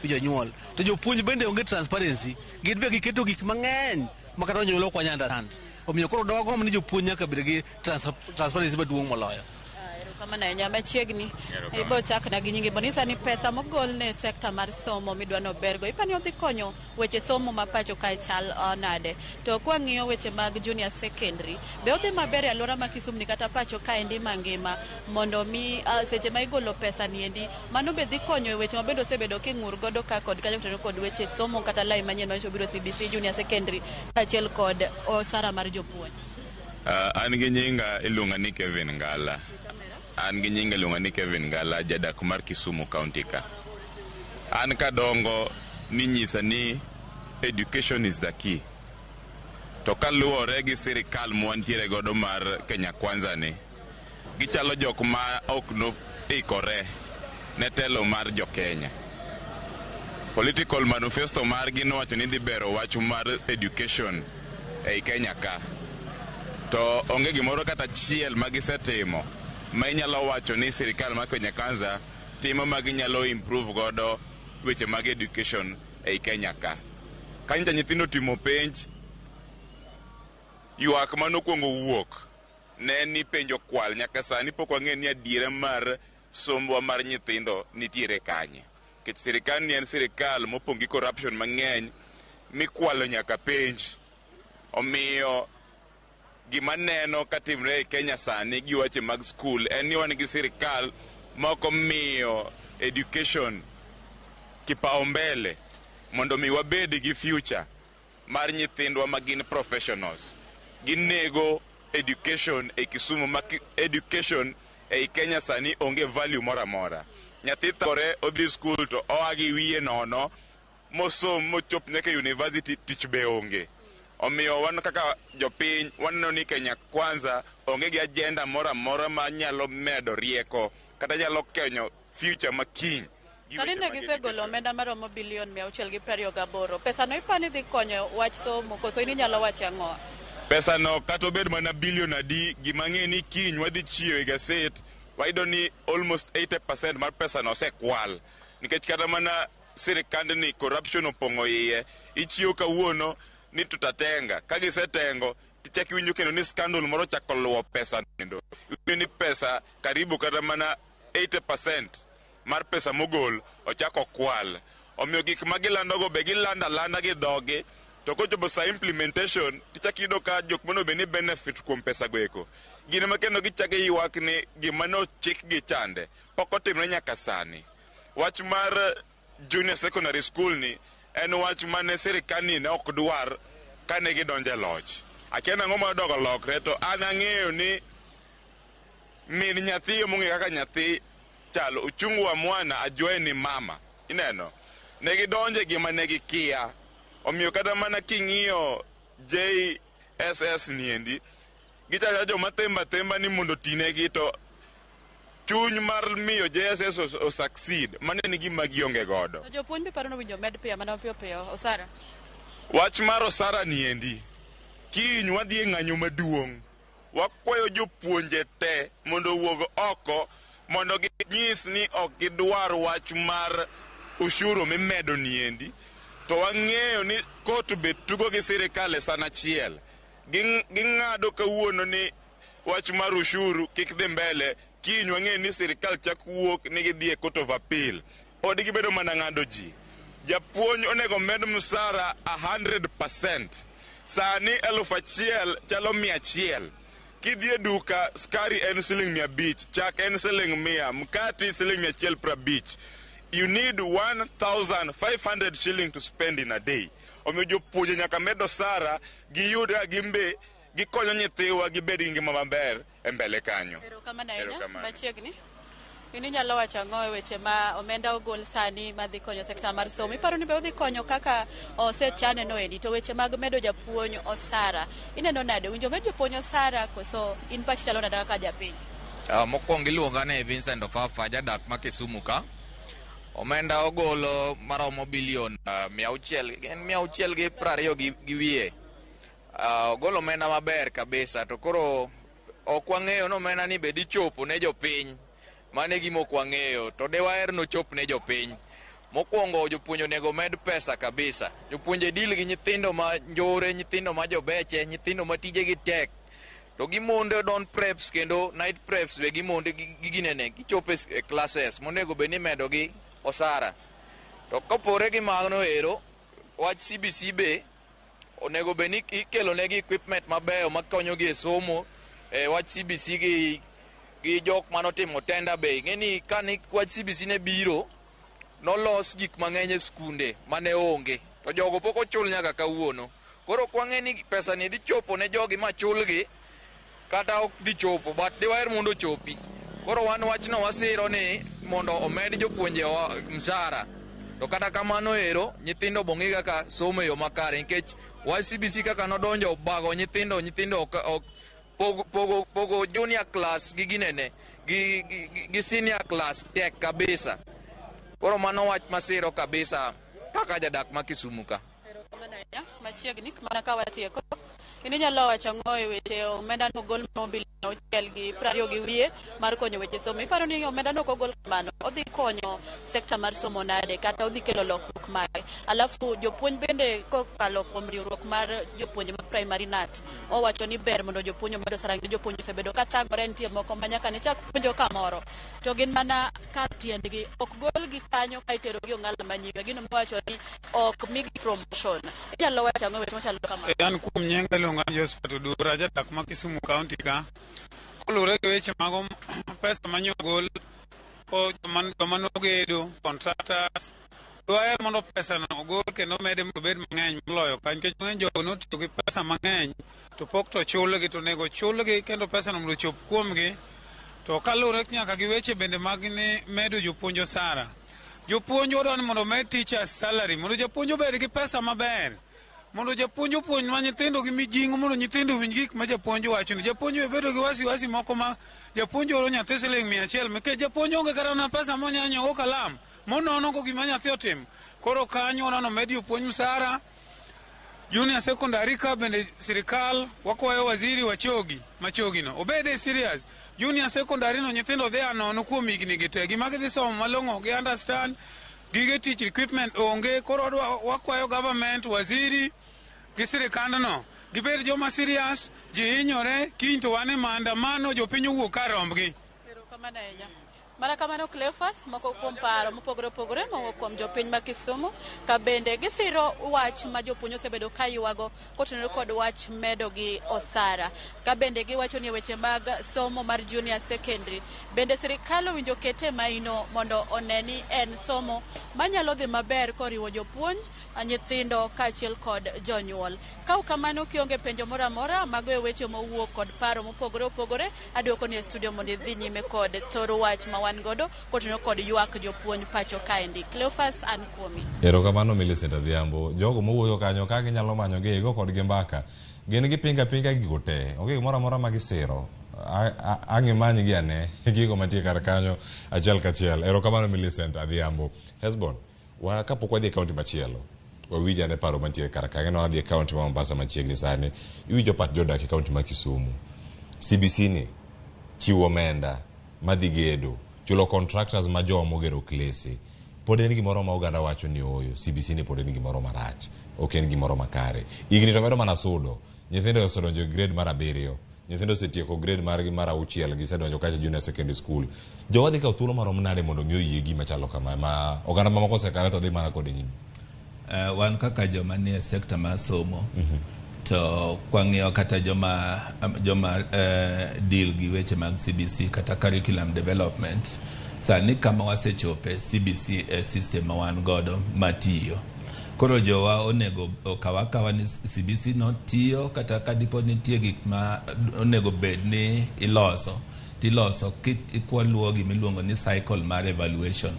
jonyuol. To jopuonj bende onge transparency, gin be giketo gik mang'eny makata jonyuol ok wanyal understand. Omiyo koro dawagombo ni jopuonj nyaka bed gi transparency maduong' moloyo. Kamana enya machiegni ibo chak na gi nyingi bonisa ni pesa mogol ne sekta mar somo midwa no bergo ipani odhi konyo weche somo ma pacho kae chal nade. To kwa ng'iyo weche mag junior secondary be odhi maber e alwora ma Kisumu ni kata pacho kae ndi mangima mondo mi seche ma igolo pesa ni endi mano be dhi konyo e weche mabendo osebedo king'ur godo ka kod kanyo kod weche somo kata lai manyien ma biro CBC junior secondary kachiel kod osara mar jopuonj. An gi nyinga iluonga ni Kevin Ngala. An gi nyinga luonga ni Kevin Gala, jadak mar Kisumu County ka. An kadongo ni nyisa ni education is the key. To kaluwore gi sirikal mwantiere godo mar Kenya Kwanza ni, gichalo jok ma ok no ikore ne telo mar jo Kenya. Political manifesto margi nowacho ni dhi bero wach mar education ei Kenya ka. To onge gimoro kata chiel magisetimo ma inyalo wacho ni sirikal mar Kenya Kwanza timo maginyalo improve godo weche mag education ei Kenya ka. Kanya nyithindo timo penj, ywak manokuongo wuok ne ni penjo kwal, nyaka sani pok wang'e ni adiera mar sombwa mar nyithindo nitiere kanye. Kech sirikal ni en sirikal mopong' gi corruption mang'eny, mikwalo nyaka penj. Omiyo gima neno katimre e Kenya sani gi wache mag school en ni wan gi sirikal moko miyo education kipaumbele mondo mi wabed gi future mar nyithindwa magin professionals. Ginego education e Kisumu, education e Kenya sani onge value mora mora. Nyathi thore odhi school to oagi wiye nono, mosom mochop nyaka university, tich be onge. Omiyo wan kaka jopiny waneno ni Kenya Kwanza onge gi agenda mora mora ma nyalo medo rieko kata nyalo kenyo future makiny. Sani ne gisegolo omenda maromo bilion 628. Pesa no ipani dhi konyo wach somo, koso ini nyalo wacho ang'o? Pesa no kata obed mana bilion adi, gima ng'e ni kiny wadhi chiyo e gaset, wayudo ni almost 80% mar pesa no osekwal. Nikech kata mana sirikand ni corruption opong'o iye, ichiyo kawuono ni tutatenga. Ka gisetengo, tichaki winjo kendo ni scandal moro chako luwo pesa nindo. Winjo ni pesa karibu kata mana 80% mar pesa mogol ochako kwal. Omiyo gik magilandogo be gilanda gi dhoge, to kochopo sa implementation, tichaki yudo ka jok mono be ni benefit kuom pesa goeko. Gine makendo gichake ywak ni gima no chik gi chande, pok otimre nyaka sani. Wach mar junior secondary school ni en wach mane sirikal ni ne ok dwar kane gidonje loch. Akia nang'o ma dogo lokre, to an ang'eyo ni min nyathi mong'e kaka nyathi chalo, uchungu wa mwana ajue ni mama. Ineno, ne gidonje gima ne gikia. Omiyo kata mana king'iyo JSS niendi, gichacha joma temba ni mondo tinegi, to chuny mar miyo JSS o succeed mane ni gima gionge godo. Jopuonj bi paro no winjo med piya mana piyo osara. Wach mar osara niendi, kiny wadhi e ng'anyo maduong', wakwayo jopuonje te mondo wuog oko mondo ginyis ni ok gidwar wach mar ushuru mimedo niendi. To wang'eyo ni kot be tugo gi sirikal e sana chiel. Ging'ado kawuono ni wach mar ushuru kik dhi mbele, kiny wang'eyo ni sirikal chak wuok ni gidhi e court of appeal. Od gibedo mana ng'ado ji. Japuonj onego med msara 100%. Sani 1,000 chalo 100. Kidhi e duka, skari en siling 500, chak en siling 100, mkati siling 150. You need 1,500 shillings to spend in a day. Omiyo jopuonje nyaka medo sara, giyuda gimbe, gikonyo nyithiwa gibed gi ngima maber e mbele kanyo. Erokamano ahinya, machiegni. Ini nyalo wacho ang'o e weche ma omenda ogol sani madhi konyo sekta mar somo? Iparo ni be odhi konyo kaka osechane no edi, to weche mag medo japuonj osara. Ineno nade, winjo medo japuonj osara koso in pachi chalo nade kaka japiny? Mokwongo iluonga ni Vincent Ofafa, jadak ma Kisumu ka. Omenda ogolo maromo bilion 620 gi wiye. Ogolo omenda maber kabisa, to koro ok wang'eyo no omenda ni be dhi chopo ne jopiny. Mane gima ok wang'eyo, to de waher no chop ne jopiny. Mokwongo jopuonj onego med pesa kabisa. Jopuonje deal gi nyithindo ma njore, nyithindo ma jobeche, nyithindo ma tijegi tek. To gimonde don preps kendo night preps be gimonde giginene, gichope classes monego be ni medo gi osara. To kopore gi magno ero, wach CBC be onego be ni ikelo negi equipment mabeyo makonyo gi e somo. Wach CBC gi jok manotimo tenda be ng'eni kani wach CBC ne biro nolos gik mang'eny e skunde mane onge, to jogo pok ochul nyaka kawuono. Koro kwang'e ni pesa ni dhi chopo ne jogi ma chulgi kata ok dhi chopo, but de waher mondo chopi Koro wan wachno wasiro ni mondo omed jopuonje mshahara. To kata kamano ero nyithindo bongi kaka somo yo makare nikech CBC kaka nodonjo bago nyithindo pogo junior class gi ginene gi senior class tek kabisa. Koro mano wach masiro kabisa kaka jadak ma Kisumu ka. Machiegni mana ka watieko. Ini nyalo wacho ang'o e weche omenda no gol mobil no kel gi 20 gi wiye mar konyo weche somo. Iparo ni omenda no kogol kamano odhi konyo sekta mar somo nade kata odhi kelo lokruok mare. Alafu jopuonj bende kokalo kuom riwruok mar jopuonj mag primary KNUT owacho ni ber mondo jopuonj omedo sarangi jopuonj osebedo ka thagore nitie moko manyaka ne chak puonjo kamoro to gin mana kar tiendgi ok gol gi kanyo ka itero gi ong'ala manyiwa gino mowacho ni ok migi promotion. Inyalo wacho ang'o weche machalo kamano? An kuom nyenga longa Josephat Odura jadak ma Kisumu County ka kolure gi weche mago pesa manyogol o jomano gedo contractors dwar mondo pesa no ogol kendo mede bed mang'eny moloyo ka nikech ng'eny jogo notiyo gi pesa mang'eny to pok to chulgi to nego chulgi kendo pesa no mondo chop kuomgi to kalure nyaka gi weche bende mag ni medo jopuonj osara. Jopuonj wadwa ni mondo med teachers salary mondo jopuonj obed gi pesa maber mondo japuonj opuonj ma nyithindo gi mijing'o mondo nyithindo winj gik ma japuonj wacho ni japuonj bedo gi wasiwasi moko ma japuonj oro nyathi siling 100 meke japuonj onge kata na pesa monyanyo go kalam monono go gima nyathi otim. Koro kanyo no med jopuonj msara junior secondary ka bende sirikal wakwayo waziri machogi no obede serious junior secondary no nyithindo dhe anono kuom higni gite gima gidhi somo malong'o gi understand gige teach equipment onge. Koro wakwayo government waziri gi sirikand no gibed joma serious ji hinyore kiny to wane maandamano jopiny owuok ka rombgi. Mana kamano Cleophas moko kuom paro mopogore opogore mowuok kuom jopiny ma Kisumu ka bende gisiro wach ma jopuonj osebedo ka ywago kotenore kod wach medo gi osara ka bende giwacho ni weche mag somo mar junior secondary bende sirikal owinjo kete maino mondo oneni en somo manyalo dhi maber koriwo jopuonj nyithindo kaachiel kod jonyuol. Ka kamano kionge penjo moro amora mago e weche mowuok kod paro mopogore opogore aduoko ni e studio mondo idhi nyime kod thoro wach ma wan godo kotenore kod ywak jopuonj pacho kaendi. Cleophas an kuomi. Erokamano Millicent Adhiambo. Jogo mowuoyo kanyo ka ginyalo manyo gi go kod gi mbaka gin gi pinga gigo te onge gimoro amora ma gisiro ang'imany gi ane gigo mantie kar kanyo achiel kachiel. Erokamano Millicent Adhiambo. Hesbon kapok wadhi e kaunti machielo wawinja ne paro mantie kar kanyo no wadhi e kaunti ma Mombasa machiegni sani iwinjo pat jodak e kaunti ma Kisumu. CBC ni chiwo omenda madhi gedo chulo contractors ma jomo gero klese pod en gimoro ma oganda wacho ni oyo CBC ni pod en gimoro marach ok en gimoro makare. Igni to medo mana sudo nyithindo osedonjo grade mar 7 nyithindo osetieko grade mar 6 gisedonjo kacha junior secondary school. Jowadhi ka thuolo marom nade mondo mi oyie gima chalo kama ma oganda mamoko osekawe to dhi mana kod nyime. Wan kaka joma nie sekta ma somo to kwang'iyo kata joma deal gi weche mag CBC kata curriculum development sani kama wasechope CBC system ma wan godo matiyo. Koro jowa onego okawa ni CBC no tiyo kata kadipo nitie gik ma onego bed ni iloso ikwaluo gimiluongo ni cycle mar evaluation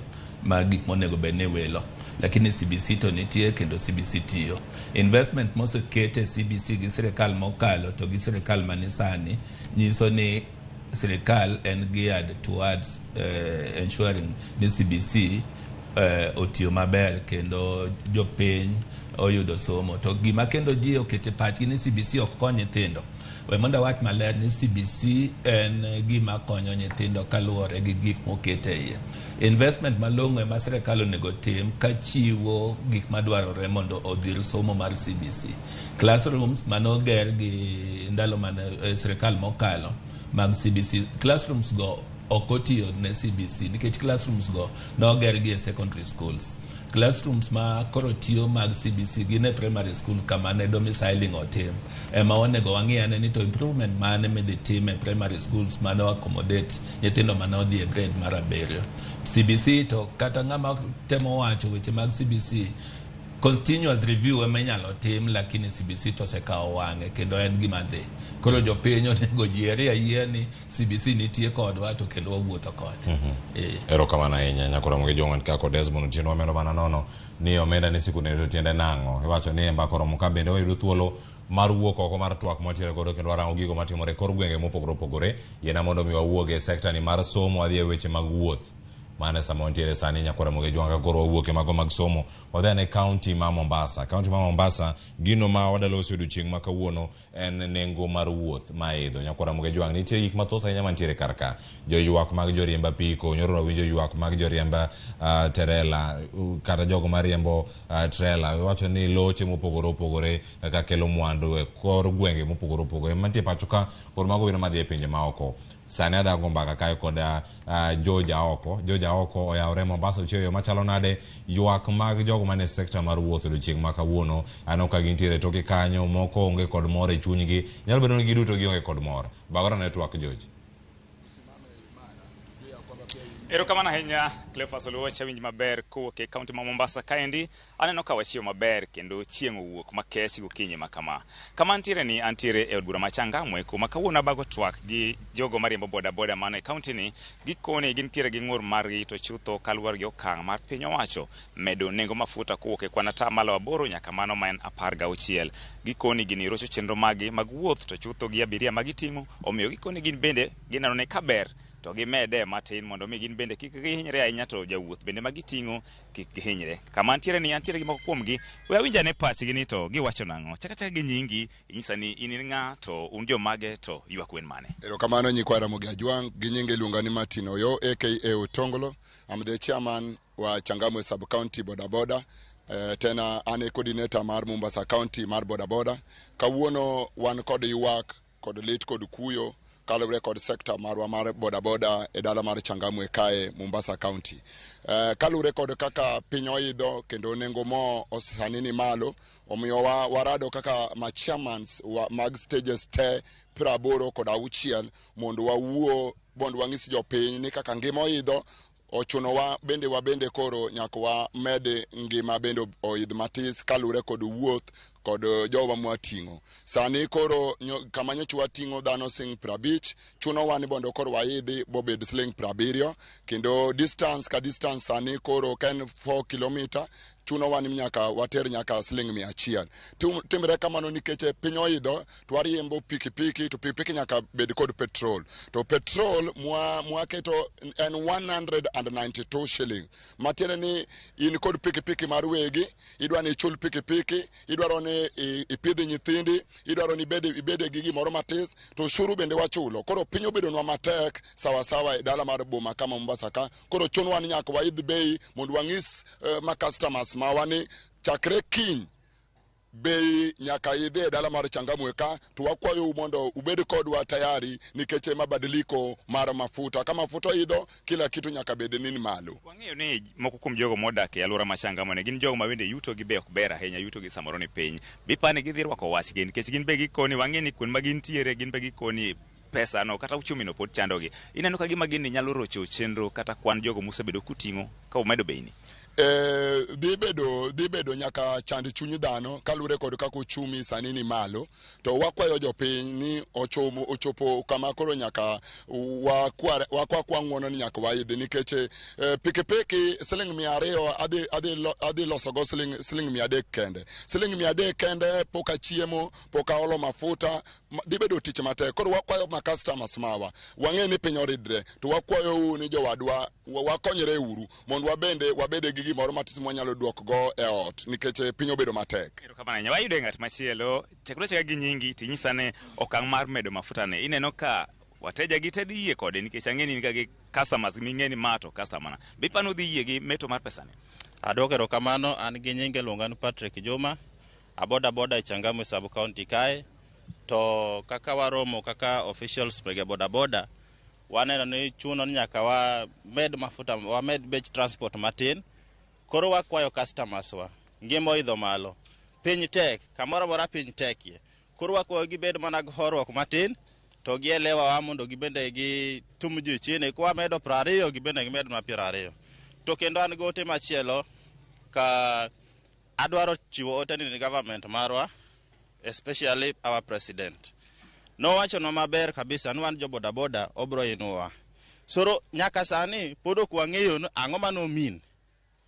ma gik monego bed ni welo lakini CBC to nitie kendo CBC tiyo. Investment mosekete CBC gi sirikal mokalo to gi sirikal manisani nyiso ni sirikal en geared towards ensuring ni CBC otiyo maber kendo jopiny oyudo somo to gima kendo ji okete pachgi ni CBC ok konyo nyithindo. We mondo wach maler ni CBC en gima konyo nyithindo kaluwore gi gik mokete iye. Investment malong'o ma sirikal onego tim kachiwo gik madwarore mondo odhir somo mar CBC. Classrooms manoger gi ndalo man sirikal mokalo mag CBC classrooms go okotiyo ne CBC nikech classrooms go noger gi secondary schools. Classrooms ma koro tiyo mag CBC gine primary school kama ne domiciling otim ema onego wang'iyane ni to improvement mane midhi tim e primary schools mano accommodate nyithindo mane odhi e grade mar 7. CBC to kata ng'ama temo wacho weche mag CBC continuous review ema inyalo tim, lakini CBC to osekawo wang'e kendo en gima dhi. Koro jopiny onego jiere ayie ni CBC nitie kodwa to kendo wawuotho kode. Erokamano ahinya nyakoro Ramogi jong'an ka kod Hesbon Otieno wamedo mana nono ni omenda ni sikunde to tiende nang'o. Iwacho ni mbaka Oromo ka bende wayudo thuolo mar wuok oko mar twak mwatiere godo kendo warango gigo matimore kor gwenge mopogore opogore. Yiena mondo mi wawuoge sekta ni mar somo wadhi e weche mag wuoth. Mane sama ontiere sani nyakoro Ramogi jong'an ka koro wawuok e mago mag somo wadhi ane county ma Mombasa. County ma Mombasa gino ma wadaloso odiochieng' ma kawuono en nengo mar wuoth ma idho. Nyakoro Ramogi jong'an nitie gik mathoth ahinya mantiere kar ka. Ywak mag joriemba apiko, nyoro nawinjo ywak mag joriemba terela kata jogo mariembo trela. Iwacho ni loche mopogore opogore kaka kelo mwandu e kor gwenge mopogore opogore mantie pacho ka koro mago wino madhi e pinje maoko. Sani adago mbaka kae kod Joja oko oyawre Mombasa odiochieng' machalo nade ywak mag jogo mane sekta mar wuoth odiochieng' ma kawuono ano ka gintiere toke kanyo moko onge kod mor e chunygi nyalo bedo ni giduto gionge kod mor. Bagora ne twak Joji. Erokamano ahinya Cleophas Oluocha winj maber kowuok e kaunti ma Mombasa kaendi. Aneno ka wachiewo maber kendo chieng' owuok makech gokinyi ma kama. Kama antiere ni antiere e od bura ma Changamwe kuma kawuono abago twak gi jogo mariembo boda mane kaunti ni gikone gintiere gi ng'ur margi to chutho kaluwore gi okang' mar piny owacho medo nengo mafuta kowuok e kwan atamalo 8 nyaka mano ma en 16. Gikone gini rocho chenro magi mag wuoth to chutho gi abiria magiting'o omiyo gikone gin bende gineno ne kaber to gimede matin mondo mi gin bende kik gihinyre ahinya to jawuoth bende magiting'o kik gihinyre. Kama antiere ni antiere gi moko kuomgi we awinja ne pachgi ni to giwacho nang'o. Chaka gi nyingi inyisa ni in ng'a to un jomage to ywak wen mane. Erokamano nyikwa Ramogi ajwang' gi nyinge iluonga ni Martin Oyo aka Otongolo. I'm the chairman wa Changamwe sub county boda. Tena ane coordinator mar Mombasa county mar boda. Kawuono wan kod ywak kod lit kod kuyo kalure kod sekta marwa mar boda e dala mar Changamwe kae Mombasa county. Kalure kod kaka piny oidho kendo nengo mo osanini malo omiyo warado kaka chairmans mag stages te 80 kod 6 mondo wawuo mondo wang'is jopiny ni kaka ngima oidho ochuno wabende koro nyaka wamede ngima bende oidh matis kalure kod wuoth kod jowa mwating'o. Sani koro kama nyocha wating'o dhano sing 50 chuno wani bondo koro waidhi bobed sling 70 kendo distance sani koro ken 4 km chuno wani nyaka water nyaka sling 100. Timre kamano nikech piny oidho to wariembo pikipiki to pikipiki nyaka bed kod petrol. To petrol mwaketo en 192 shilling. Matiende ni in kod pikipiki mar wegi idwa ni chul pikipiki idwaro ni ipidhi nyithindi idwaro ni ibede gi gimoro matis to ushuru bende wachulo. Koro piny obedo nwa matek sawa e dala mar boma kama Mombasa ka. Koro chuno wani nyaka waidh bei mondo wang'is ma customers ma wani chakre kiny bei nyaka idhe dala mar Changamwe ka to wakwayo mondo ubed kodwa tayari nikech mabadiliko mar mafuta. Kama mafuta idho kila kitu nyaka bed ni malo. Wang'eyo ni moko kuom jogo modak e alwora ma Changamwe gin jogo ma bende yuto gi be ok ber ahinya yuto gi samoro ni piny. Bipane gidhi rwako wachgi nikech gin be gikoni wang'e ni kun ma gintiere gin be gikoni pesa no kata uchumi no pod chandogi. Ineno ka gima gin nyalo rocho chenro kata kwan jogo musebedo kuting'o ka umedo beini. Dhi bedo nyaka chandi chuny dhano kalure kod kako uchumi sani ni malo to wakwayo jopiny ni ochopo kama koro nyaka wakwa ng'wono ni nyaka waidhi nikech pikipiki siling 200 adhi loso go siling 300 kende. Siling 300 kende poka chiemo poka olo mafuta dhi bedo tich matek. Koro wakwayo ma customers mawa wang'e ni piny oridre to wakwayo ni jowadwa wakonyre uru mondo wabede gi gimoro matis mwanyalo duok go e ot nikech piny obedo matek. Erokamano wayudo ng'at machielo chakrochaka gi nyingi tinyisa ne okang' mar medo mafuta ne ineno ka wateja gi te dhi yie kode nikech ang'eni ka gi customers ming'eni mato customer bipano dhi yie gi meto mar pesa ne. Adwoko erokamano an gi nyinge luonga ni Patrick Juma boda e Changamwe sub county kae to kaka waromo kaka officials mege boda waneno ni chuno nyaka wamed mafuta wamed bech transport matin. Koro wakwayo customers wa ngima oidho malo piny tek kamoro mora piny tekie. Koro wakwayo gibed mana horruok matin to gielewa wa mondo gibende gi tum ji chini kwa medo 20 gibende gimed ma 20. To kendo an gote machielo ka adwaro chiwo ote ni government marwa, especially our president. No wacho no maber kabisa, nwan jo boda boda obro inuwa. Soro nyaka sani podo kwang'eyo ang'o mano mean,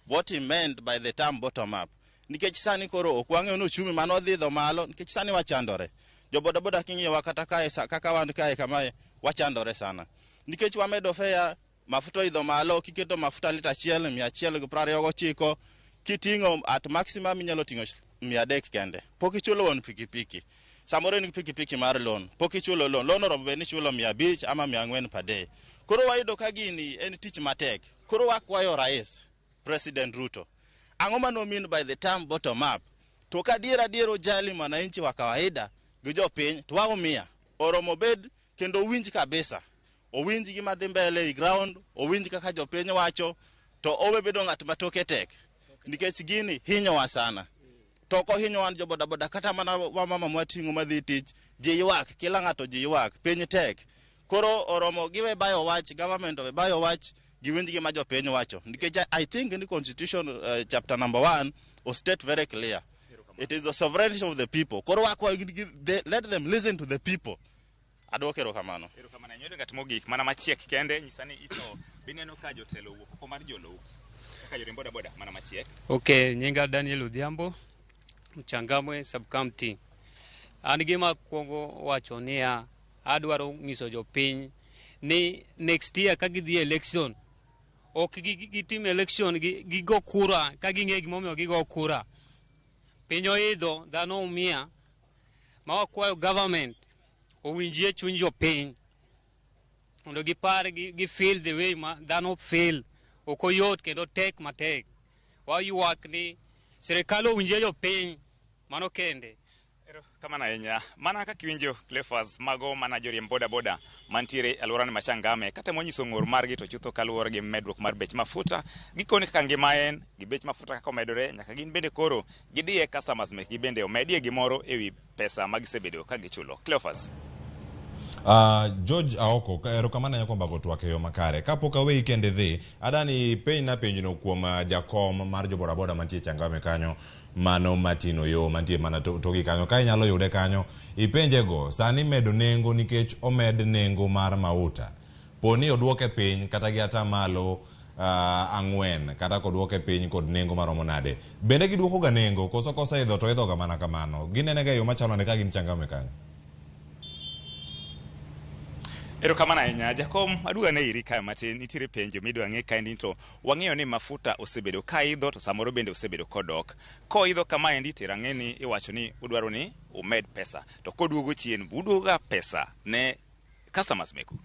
what he meant by the term bottom up. Nikech sani koro okwang'eyo no chumi mano dhidho malo, nikech sani wachandore. Jo boda boda king'iyo wakata kae kaka wan kae kamae wachandore sana. Nikech wamedo fea mafuta idho malo, kiketo mafuta lita 129 kiting'o at maximum inyalo ting'o 300 kende. Pok ichulo won pikipiki. Samoro ni pikipiki mar loan. Pok ichulo loan. Loan oromo be ni chulo 500 ama 400 per day. Koro wayudo ka gini en tich matek. Koro wakwayo rais, President Ruto. Ang'o mano mean by the term bottom up? To ka diero jali mwananchi wa kawaida gi jopiny to waumia. Oromo bed kendo winj kabisa. Owinj gi madhi mbele i ground, owinj kaka jopiny wacho, to owe bedo ng'at matoke tek. Nikech gini hinyowa sana. To ko hinyowa jo boda boda kata mana wa mama mwating'o madhi tich, Ywak, kila ng'ato Ywak, piny tek. Koro oromo giwe bayo wach, government we bayo wach, giwinj gi ma jopiny wacho. Nikech I think in the constitution chapter number 1 was state very clear. It is the sovereignty of the people. Koro let them listen to the people. Adwokero kamano. Nyodo ngat mogik mana machiek kende nyisani ito bineno ka jotelo wuok oko mar jolo kaka yore boda boda mana machiek. Okay, nyinga Daniel Odhiambo, Mchangamwe sub county. An gima kuongo wacho niya, adwaro nyiso jopiny ni next year ka gidhi election ok gitim election gigo kura ka ging'e gimomiyo gigo kura. Piny oidho dhano umia, ma wakwayo government owinjie chuny jopiny mondo gipar gi feel the way ma dhano feel, oko yot kendo tek matek. Ywak ni serikal owinjie jopiny, mano kende. Kamana ahinya, mana kaka iwinjo Cleophas mago mana joriemb boda boda mantiere alwora ni Machangame kata monyiso ng'ur margi to chutho kaluwore gi medruok mar bech mafuta, gikoni kaka ngima en gi bech mafuta kaka omedore, nyaka gin bende koro gidiye customers mekgi bende omedie gimoro ewi pesa magisebedo ka gichulo. Cleophas. George Aoko, erokamano nyako mbago twak e yo makare. Kapok aweyi kende dhi, adani penjno kuom jakom mar jo boda boda mantie Changame kanyo, mano Matino yo mantie mana togi kanyo. Ka inyalo yude kanyo, ipenjego sani medo nengo nikech omed nengo mar mauta. Poni oduoke piny kata gi ata malo 4 kata koduoke piny kod nengo maromo nade. Bende giduoko ga nengo kosa idho to idho ga mana kamano. Ginenega yo machalo ne ka gin Changame kanyo. Erokamano ahinya, jakom aduga ne iri kae matin, nitiere penjo midwa ng'e kaendi to wang'eyo ni mafuta osebedo ka idho to samoro bende osebedo kodok. Ko idho kama endi tirang'e ni iwacho ni udwaro ni umed pesa. To koduogo chien, uduoga pesa ne customers meku.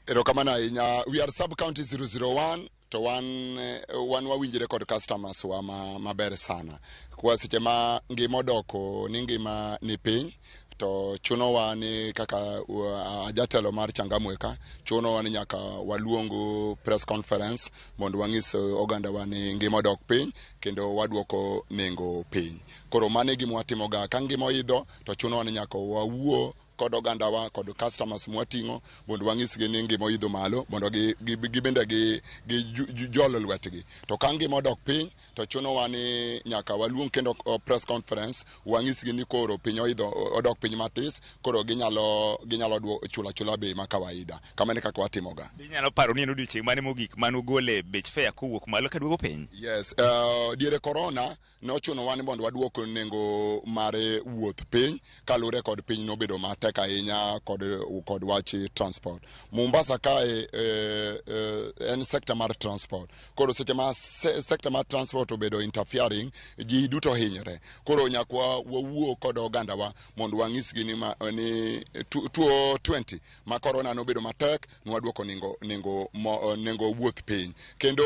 Erokamano ahinya, we are sub county 001 to wan wawinjire kod customers wa maber sana. Kwa seche ma ngima odoko ni ngima ni piny, to chuno wa ni kaka jatelo mar Changamwe ka chuno wa ni nyaka waluongo press conference mondo wang'is oganda wa ni ngima odok piny kendo waduoko nengo piny. Koro mane gima watimoga ka ngima oidho to chuno wa ni nyaka wawuo kod oganda wa kod customers mwating'o mondo wang'isgi ni ngima oidho malo mondo gibende gi jolo lwetgi. To ka ngima odok piny to chuno wa ni nyaka waluong kendo press conference wang'isgi ni koro piny oidho odok piny matis, koro ginyalo chula bei ma kawaida. Kamane kaka watimoga. Inyalo paro ni en odiochieng' mane mogik mano gole bech fare kowuok malo ka duogo piny? Yes, diere corona nochuno wa ni mondo waduoko nengo mare wuoth piny kalure kod piny nobedo matek ahinya kod wachi transport. Mombasa kae en sector mar transport. Koro seche ma sector mar transport obedo interfering, ji duto hinyre. Koro nyakwa wawuo kod oganda wa mondo wang'isgi ni 2020 ma corona nobedo matek, nwaduoko nengo wuoth piny. Kendo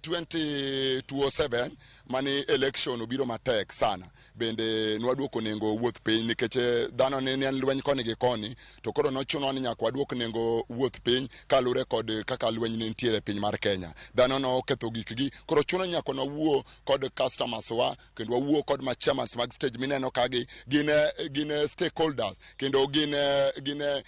2027 mani election obiro matek sana, bende nwaduoko nengo wuoth piny nikech dhano ne en lweny koni gi koni, to koro nochuno ni nyaka waduok nengo wuoth piny kalure kod kaka lweny ne nitiere piny mar Kenya. Dhano no oketho gikgi, koro chuno nyaka wawuo kod customers wa, kendo wawuo kod chairmans mag stage mineno kagi gine stakeholders, kendo gine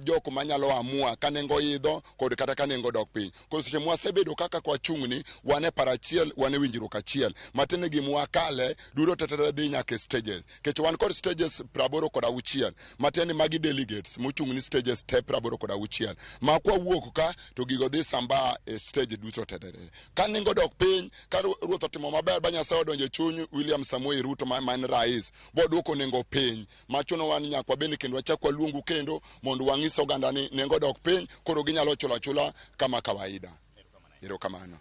jok manyalo amua ka nengo idho kod kata ka nengo dok piny. Koro seche mwasebedo kaka kwa chungni, wane parachiel, wane winjruok achiel. Matene gimwakale duro tetera dhi nyaka stages. Kech wan kod stages 86, matene magi delegates mochungni stages te 86. Ma kwa wuok ka to gigo dhi samba e stage duto tetera. Ka nengo dok piny, ka ruoth otimo maber ba Nyasaye odonjo chuny William Samoei Ruto man rais, bo duoko nengo piny. Machuno wan nyaka bende kendo wachak waluongu kendo mondo wang'is oganda ni nengo dok piny, koro ginyalo chula kama kawaida. Erokamano.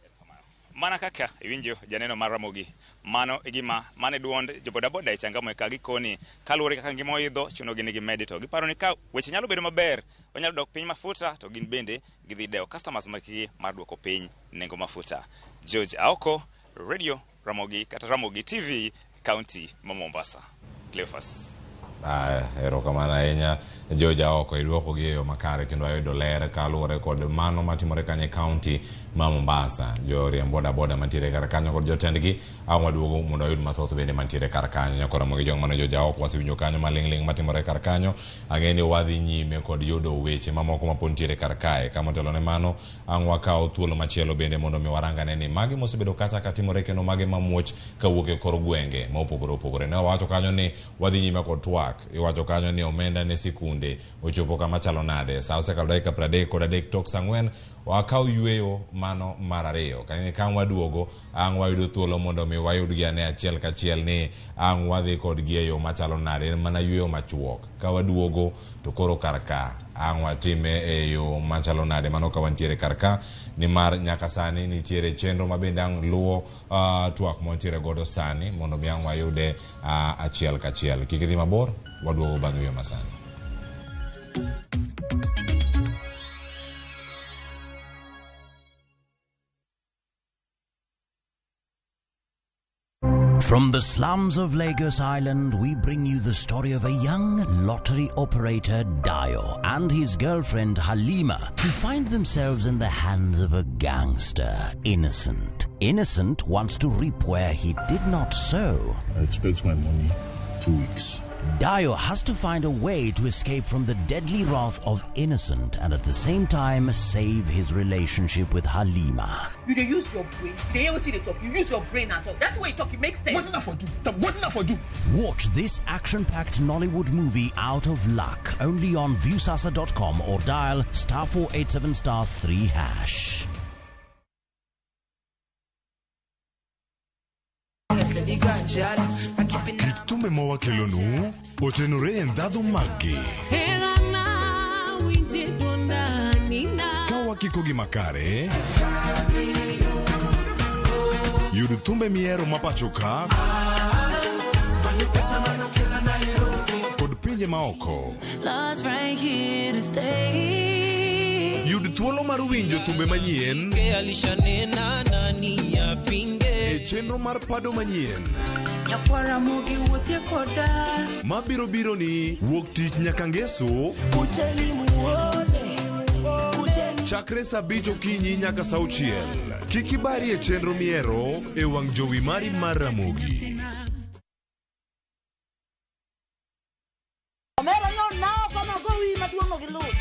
Mana kaka iwinjo janeno mar Ramogi, mano e gima mane duond jobodaboda e Changamwe ka gikoni kaluwore kaka ngima oidho, chuno gini gimedi to giparo ni ka weche nyalo bedo maber, onyalo dok piny mafuta, to gin bende gidhi dewo customers makigi mar duoko piny nengo mafuta. George Aoko, Radio Ramogi kata Ramogi TV, County Mombasa. Cleophas. Erokamano ahinya George Aoko, iduoko gi yo makare kendo ayudo ler kaluwore kod mano matimore kanye county ma Mombasa. Joriemb boda mantiere kar kanyo kod jotendgi waduogo mondo ayud mathoth bende mantiere kar kanyo. Nyaka Ramogi jong mano George Aoko wasewinjo kanyo maling' matimore kar kanyo. Ang'eni wadhi nyime kod yudo weche mamoko mapod ntiere kar kae. Kama otelo ne mano, wakawo thuolo machielo bende mondo mi warangane ni magi mosebedo kacha katimore kendo magi mamuoch kawuok e kor gwenge ma opogore. Ne wawacho kanyo ni wadhi nyime kod TWAK. Iwacho kanyo ni omenda ne sikunde ochopo kama chalo nade. Sa osekalo dakika 33 tok saa 4 wakaw yueyo mano mar ariyo. Kani kan waduogo wayudo thuolo mondo mi wayud gi ane achiel kachiel ni wadhi kod gi e yo machalo nade, mana yueyo machuok. Ka waduogo to koro karka watime e yo machalo nade, mano ka wantiere karka ni mar nyaka sani nitiere chenro mabende luwo TWAK montiere godo sani mondo mi wayude achiel kachiel. Kikidhi mabor, waduogo bang' yueyo masani. From the slums of Lagos Island, we bring you the story of a young lottery operator, Dayo, and his girlfriend, Halima, who find themselves in the hands of a gangster, Innocent. Innocent wants to reap where he did not sow. I expect my money 2 weeks. Dayo has to find a way to escape from the deadly wrath of Innocent and at the same time save his relationship with Halima. You dey use your brain. You hear what you talk. You use your brain and talk. That's the way you talk. It makes sense. What's that for you? What's that for you? Watch this action-packed Nollywood movie Out of Luck only on viewsasa.com or dial *487*3#. Kit thumbe ma wakelonu otenore e ndhadhu maggi. Ka wakiko gi makare, yud thumbe mihero ma pacho ka kod pinje maoko. Yud thuolo mar winjo thumbe manyien e chenro mar pado manyien mabiro biro ni wuok tich nyaka ngeso chakre saa 5 okinyi nyaka saa 6. Kik ibari e chenro miero e wang' jowi mari mar Ramogi.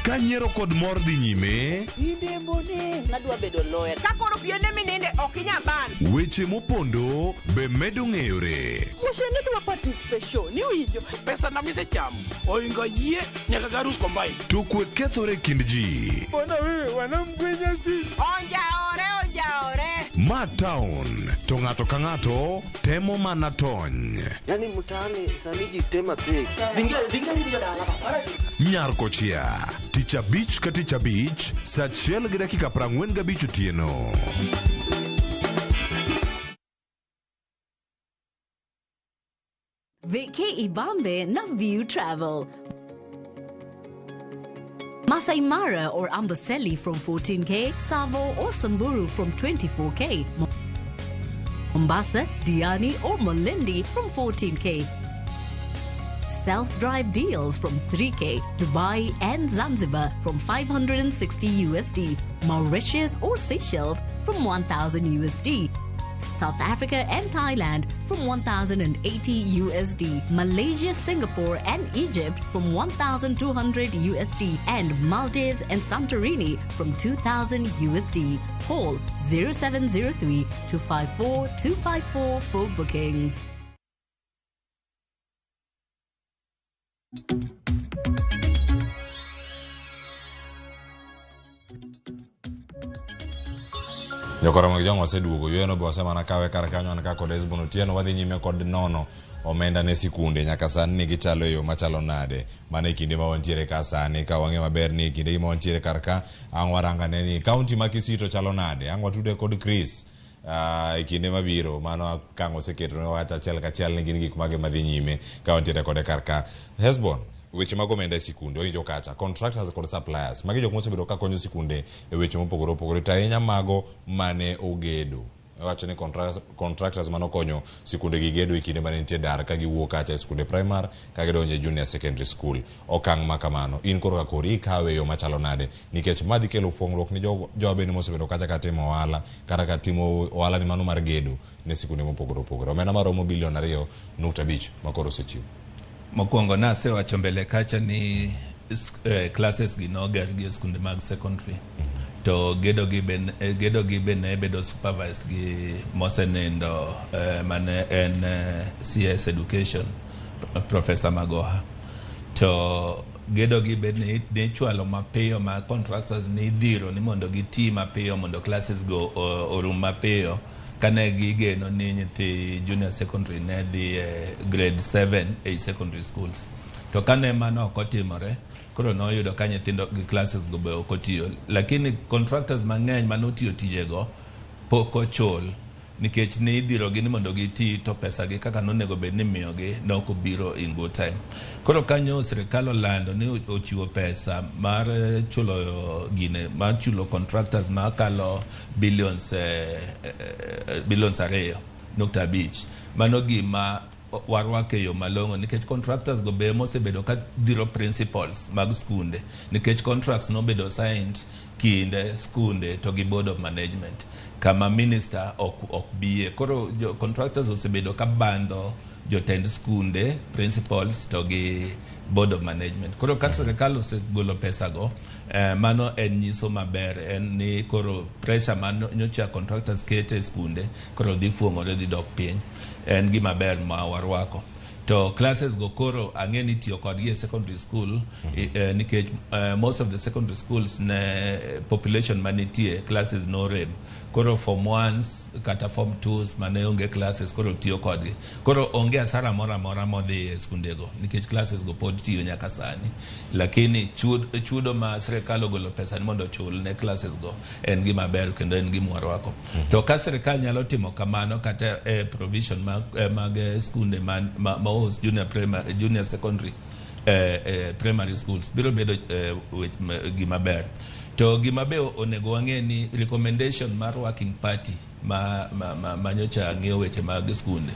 Ka nyiero kod mor dhi nyime, weche mopondo be medo ng'eyore. To kwe kethore kind ji. Ma town, to ng'ato ka ng'ato temo mana tony. Nyar Kochia, tich abich ka tich abich, saa 1:45 otieno. Veke Ibambe na View Travel. Masai Mara or Amboseli from 14K, Savo or Samburu from 24K, Mombasa, Diani or Malindi from 14K. self-drive deals from 3K, Dubai and Zanzibar from 560 USD, Mauritius or Seychelles from 1,000 USD, South Africa and Thailand from 1,080 USD, Malaysia, Singapore and Egypt from 1,200 USD, and Maldives and Santorini from 2,000 USD. Call 0703 254 254 for bookings. Ramogi jongo seduogo yueno bo semana kawe kar kanyo an ka kod Hesbon Otieno wadhi nyime kod nono omenda ne sikunde nyaka sani ni gichalo yo machalo nade mane kinde ma wantiere ka sani ka wang'e maber ni kinde ma wantiere kar ka ang waranga ne ni county ma Kisito chalo nade ang watude kod Chris kinde mabiro mano kango seketo ne wacha achiel kachiel ni gin gik mage madhi nyime ka wantiere kode kar ka. Hesbon, weche mag omenda e sikunde oinjo kacha contractors kod suppliers magi jok mosebedo ka konyo sikunde e weche mopogore opogore to ahinya mago mane ogedo. Wacho ni contractors mano konyo sikunde gi gedo e kinde mane nitie dar ka giwuok kacha e sikunde primary ka gidonjo e junior secondary school. Okang' ma kamano in koro ka kori ikawe yo machalo nade nikech madhi kelo fuong'ruok ni jowa bende mosebedo kacha ka timo ohala kata ka timo ohala ni mano mar gedo ne sikunde mopogore opogore. Omenda maromo bilion 2.5 ma koro osechiw. Mokwongo nasewacho mbele kacha ni classes gi noger gi skunde mag secondary to gedo gi be ne bedo supervised gi mosenendo mane en CS education Professor Magoha to gedo gi be ne chwalo mapiyo ma contractors ni dhiro ni mondo giti mapiyo mondo classes go orum mapiyo kane gigeno ni nyithi junior secondary ne dhi grade 7 e secondary schools to kane mano ok otimore koro noyudo ka nyithindo gi classes go be ok otiyo, lakini contractors mang'eny manotiyo tijego pok ochul nikech ni idhirogi ni mondo giti to pesa gi kaka nonego bed ni miyogi nok obiro in good time. Koro kanyo sirikal olando ni ochiwo pesa mar chulo gine mar chulo contractors makalo billions 2.5 mano gima warwake yo malongo nikech contractors go be mosebedo ka dhiro principals mag skunde nikech contracts no bedo signed kinde skunde to gi board of management kama minister ok biye. Koro contractors osebedo ka bando jotend skunde principals to gi board of management. Koro ka sirikal osegolo pesa go mano en nyiso maber en ni koro pressure man nyocha contractors kete skunde koro dhi fuong'ore dhi dok piny en gima ber ma warwako. To classes go koro ang'eni tiyo kodgi e secondary school nikech most of the secondary schools ne population manitie classes no rem. Koro form 1s kata form 2s mane onge classes koro tiyo kodgi. Koro onge asara mora modhi e skundego nikech classes go pod tiyo nyaka sani. Lakini chudo ma sirikal ogolo pesa ni mondo chul ne classes go en gima ber kendo en gima warwako. To ka sirikal nyalo timo kamano kata provision mag skunde ma host junior secondary primary schools biro bedo gima ber. To gima be onego wang'e ni recommendation mar working party ma nyocha ng'iyo weche mag skunde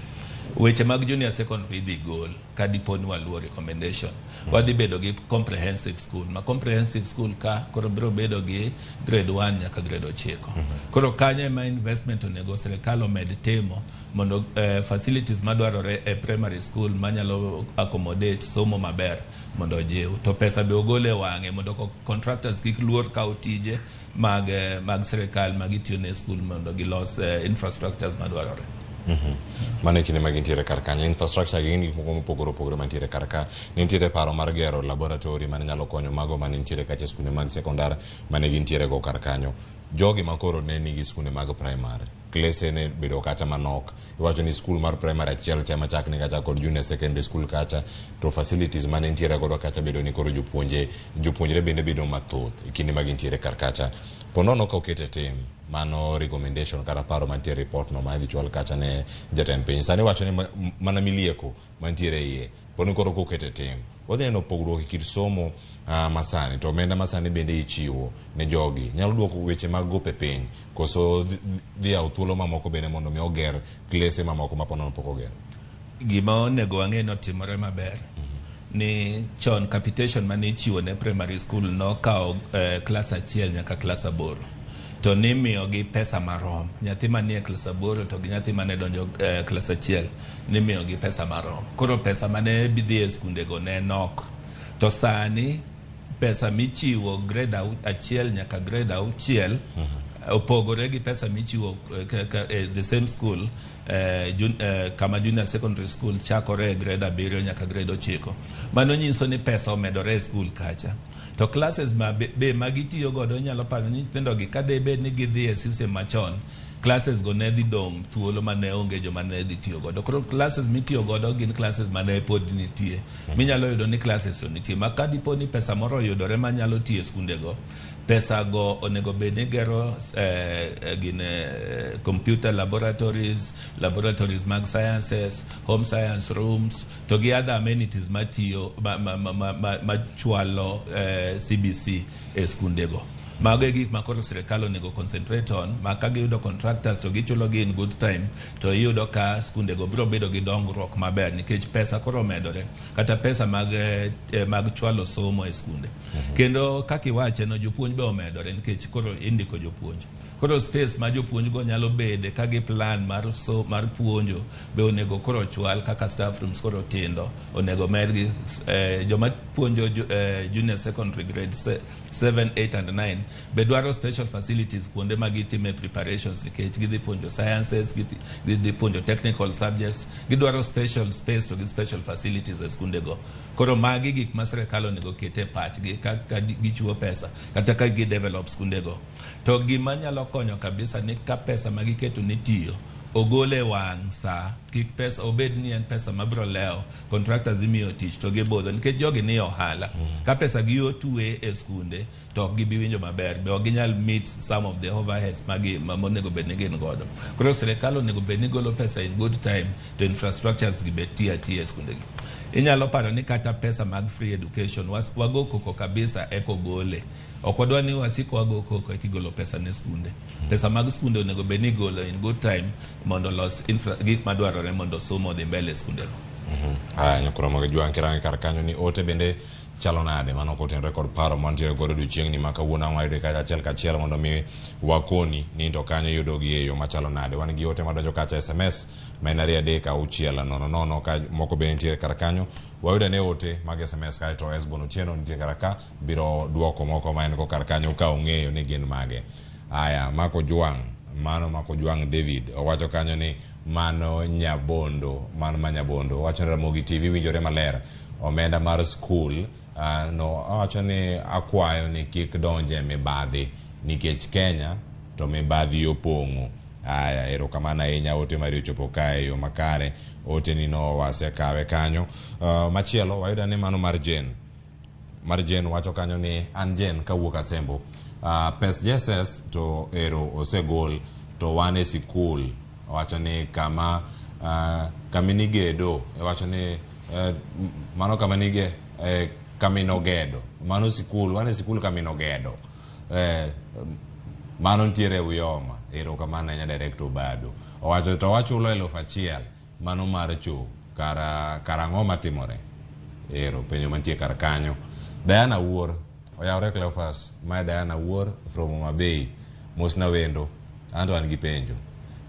weche mag junior secondary dhi gol ka dipo ni waluwo recommendation wadhi bedo gi comprehensive school ma comprehensive school ka koro biro bedo gi grade 1 nyaka grade 9. Koro kanye ma investment onego sirikal omed timo mondo facilities madwarore e primary school manyalo accommodate somo maber mondo jiw to pesa be ogole wang'e mondo contractors kik luor kaw tije mag sirikal magitiyo ne school mondo gilos infrastructures madwarore. Mane kine magintiere karkanya infrastructure gini mopogore opogore mantiere karka nintiere paro mar gero laboratory mane nyalo konyo mago mane nintiere kacha skunde mag sekondar mane gintiere go karkanyo jogi makoro ne nigi skunde mag primary klese ne bedo kacha manok iwacho ni school mar primary achiel chama chakne kacha kod junior secondary school kacha to facilities mane nintiere godo kacha bedo ni koro jopuonjre bende bedo mathoth kinde magintiere karkacha ponono ka okete tim mano recommendation kata paro mantiere report no ma dichwal kacha ne jatend piny sani wacho ni mana milieko mantiere iye poni koro kokete tim wadhi no pogruok kit somo masani to omenda masani bende ichiwo ne jogi nyalo duoko weche mag gope piny koso dhi au thuolo mamoko bende mondo mi oger klese mamoko ma ponono pok oger. Gima onego wang'e no timore maber ni chon capitation mane ichiwo ne primary school no kao class 1 nyaka class 8 to ni miyo gi pesa marom. Nyathi manie class 8 to gi nyathi mane donjo class 1 ni miyo gi pesa marom. Koro pesa mane bidhi e skunde go ne nok. To sani pesa michiwo grade 1 nyaka grade 6 opogore gi pesa michiwo the same school kama junior secondary school chakore grade 7 nyaka grade 9. Mano nyiso ni pesa omedore e school kacha. To classes be magitiyo godo nyalo paro ni nyithindo gi kade bed ni gidhi e system machon, classes go ne dhi dong thuolo mane onge joma ne dhi tiyo godo. Koro classes mitiyo godo gin classes mane pod nitie. Minyalo yudo ni classes nitie makadipo ni pesa moro yudore manyalo tiyo e skunde go. Pesa go onego bed ni gero computer laboratories mag sciences, home science rooms, to gi other amenities matiyo machualo CBC e skunde go. Mago e gik makoro sirikal onego concentrate on, maka giyudo contractors to gichulo gi in good time, to iyudo ka skunde go biro bedo gi dongruok maber nikech pesa koro medore, kata pesa mag chualo somo e skunde. Kendo kaki wache no jopuonj be omedore nikech koro indiko jopuonj. Koro space ma jopuonj go nyalo bede ka gi plan mar puonjo be onego koro chwal kaka staff rooms koro tindo, onego med gi joma puonjo junior secondary grade 7, 8 and 9 be dwaro special facilities kuonde ma gitime preparations nikech gidhi puonjo sciences, gidhi puonjo technical subjects, gidwaro special space to gi special facilities e skunde go. Koro magi gik ma sirikal onego kete pachgi ka gichiwo pesa kata ka gi develop skunde go. To gima nyalo konyo kabisa ni ka pesa magiketo ni tiyo ogole wang' sa, kik pesa obed ni en pesa mabro leo contractors imiyo tich to gibodho nikech jogi ni ohala. Ka pesa gi otwe e skunde to gibi winjo maber, be ginyal meet some of the overheads monego bed ni gin godo. Koro sirikal onego bed ni golo pesa in good time to infrastructures gi betia e skunde gi. Inyalo paro ni kata pesa mag free education wago koko kabisa eko gole. Okwadwa ni wasiko wago koko ekigolo pesa ne skunde. Pesa mag skunde onego bed ni golo in good time mondo los gik madwarore mondo somo dhi mbele skunde go. Nyakura Ramogi Ywak kirangi kar kanyo ni ote bende chalo nade mano kotenre kod paro mantiere godo odiochieng' ni maka wuona wayude kacha achiel kachiel mondo mi wakoni ni to kanyo yudo gi eyo machalo nade. Wan gi ote madonjo kacha SMS maen 23600 ka moko bende nitie kar kanyo. Wayude ne ote mag SMS kae to Hesbon Otieno nitie kar ka biro duoko moko maen go kar kanyo ka ong'eyo ni gin mage. Mako Jwang David owacho kanyo ni mano Nyabondo, mano ma Nyabondo. Wacho ni Ramogi TV winjore maler omenda mar school awacho ni akwayo ni kik donje mibadhi nikech Kenya to mibadhi opong'o. Erokamano ahinya ote mari ochopo kae yo makare. Ote ni no wasekawe kanyo. Machielo wayuda ni mano mar Jen wacho kanyo ni an Jen kawuok Asembo. Pes Jesus to ero osegol to wane sikul. Wacho ni kaminigedo. Wacho ni mano kamanige kaminogedo. Mano sikul, wane sikul kaminogedo. Mano ntiere uyoma. Erokamano nya director bado. Owacho to wachulo 1,000 mano mar cho karang'o matimore. Penjo mantie kar kanyo. Diana Wuor oyawre Cleophas ma Diana Wuor from Mabei mosna wendo anto an gi penjo.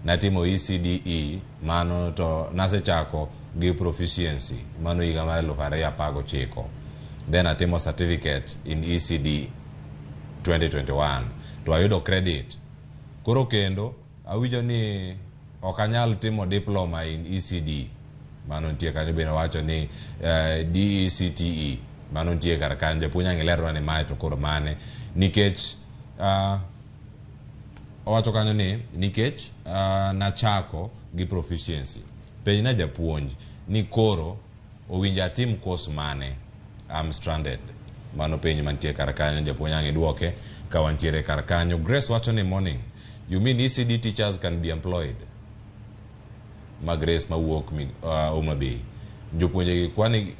Natimo ECDE mano to nasechako gi proficiency mano higa mar 2019. Then atimo certificate in ECD 2021 to ayudo credit. Koro kendo awinjo ni okanyal timo diploma in ECD mano ntie kanyo bende wacho ni DECTE mano ntie kar kanyo japuonj ang'ilero ni mae to koro mane nikech owacho kanyo ni nikech nachako gi proficiency. Penj na japuonj ni koro owinjo atim course mane. I'm stranded. Mano penj mantie kar kanyo japuonj ang'iduoke ka wantiere kar kanyo. Grace wacho ni morning. You mean ECD teachers can be employed? Grace mawuok Umabei. Jopuonje kwani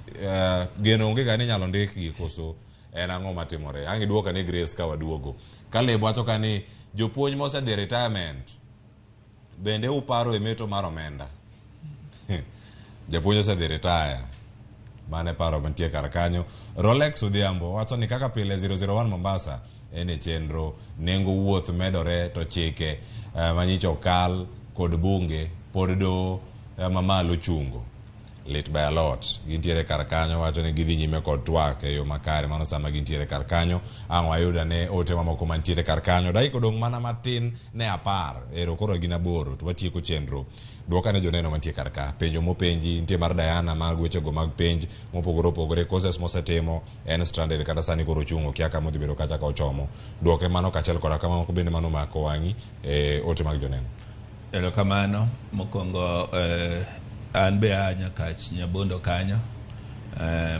geno onge gani nyalo ndik gi koso en ang'o matimore. Ang'iduoka ni Grace ka waduogo. Kaleb wacho kani jopuonj mosedhi retirement bende uparo emeto mar omenda. Japuonj osedhi retire mane paro mantie kar kanyo. Rolex Odhiambo wacho ni kaka pile 001 Mombasa ene chenro nengo wuoth medore to chike manyicho kal kod bunge pod do mamalo chungo lit by a lot. Gintiere kar kanyo wacho ni gidhi nyime kod twak e yo makare mano sama gintiere kar kanyo. Ang' wayuda ne ote mamoko mantiere kar kanyo dai kodong' mana matin ne 10 ero koro gin 8 to watieko chenro. Duoka ne joneno mantie kar ka penjo mopenji nitie mar Diana mag wechego mag penj mopogore opogore courses mosetimo en stranded kata sani koro chungo kia kama odhi bedo kacha ka ochomo. Duoke mano kachiel koda kama moko bende mano mako wang'i ote mag joneno. Erokamano mokwongo an be nyaka Nyabondo kanyo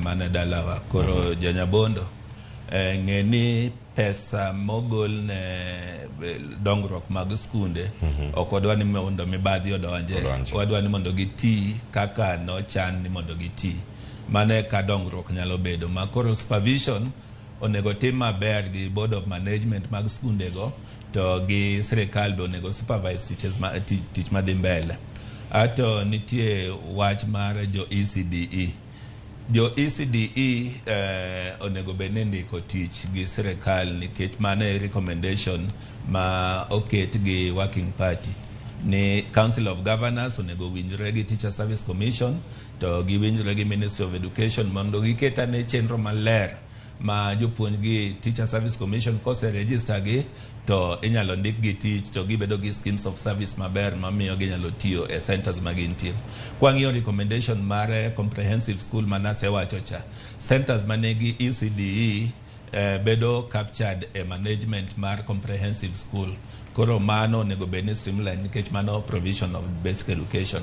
mane dalawa koro Janyabondo ng'e ni pesa mogol ne dongruok mag skunde ok wadwa ni mondo mibadhi odonje, wadwa ni mondo giti kaka nochan ni mondo giti. Mane ka dongruok nyalo bedo ma koro supervision onego tim maber gi board of management mag skundego to gi sirikal be onego supervise tich madhi mbele. Ato nitie wach mar jo ECDE. Jo ECDE onego bende ndiko tich gi sirikal nikech mane recommendation ma oket gi working party ni Council of Governors onego winjre gi Teacher Service Commission to gi winjre gi Ministry of Education mondo giketa ne chenro maler ma jopuonj gi Teacher Service Commission kose register gi to inyalo ndik gi tich to gibedo gi schemes of service maber mamiyo ginyalo tiyo e centers magintie. Kwang'iyo recommendation mare comprehensive school manase wacho cha centers manegi ECDE bedo captured e management mar comprehensive school. Koro mano nego beni streamline nikech mano provision of basic education.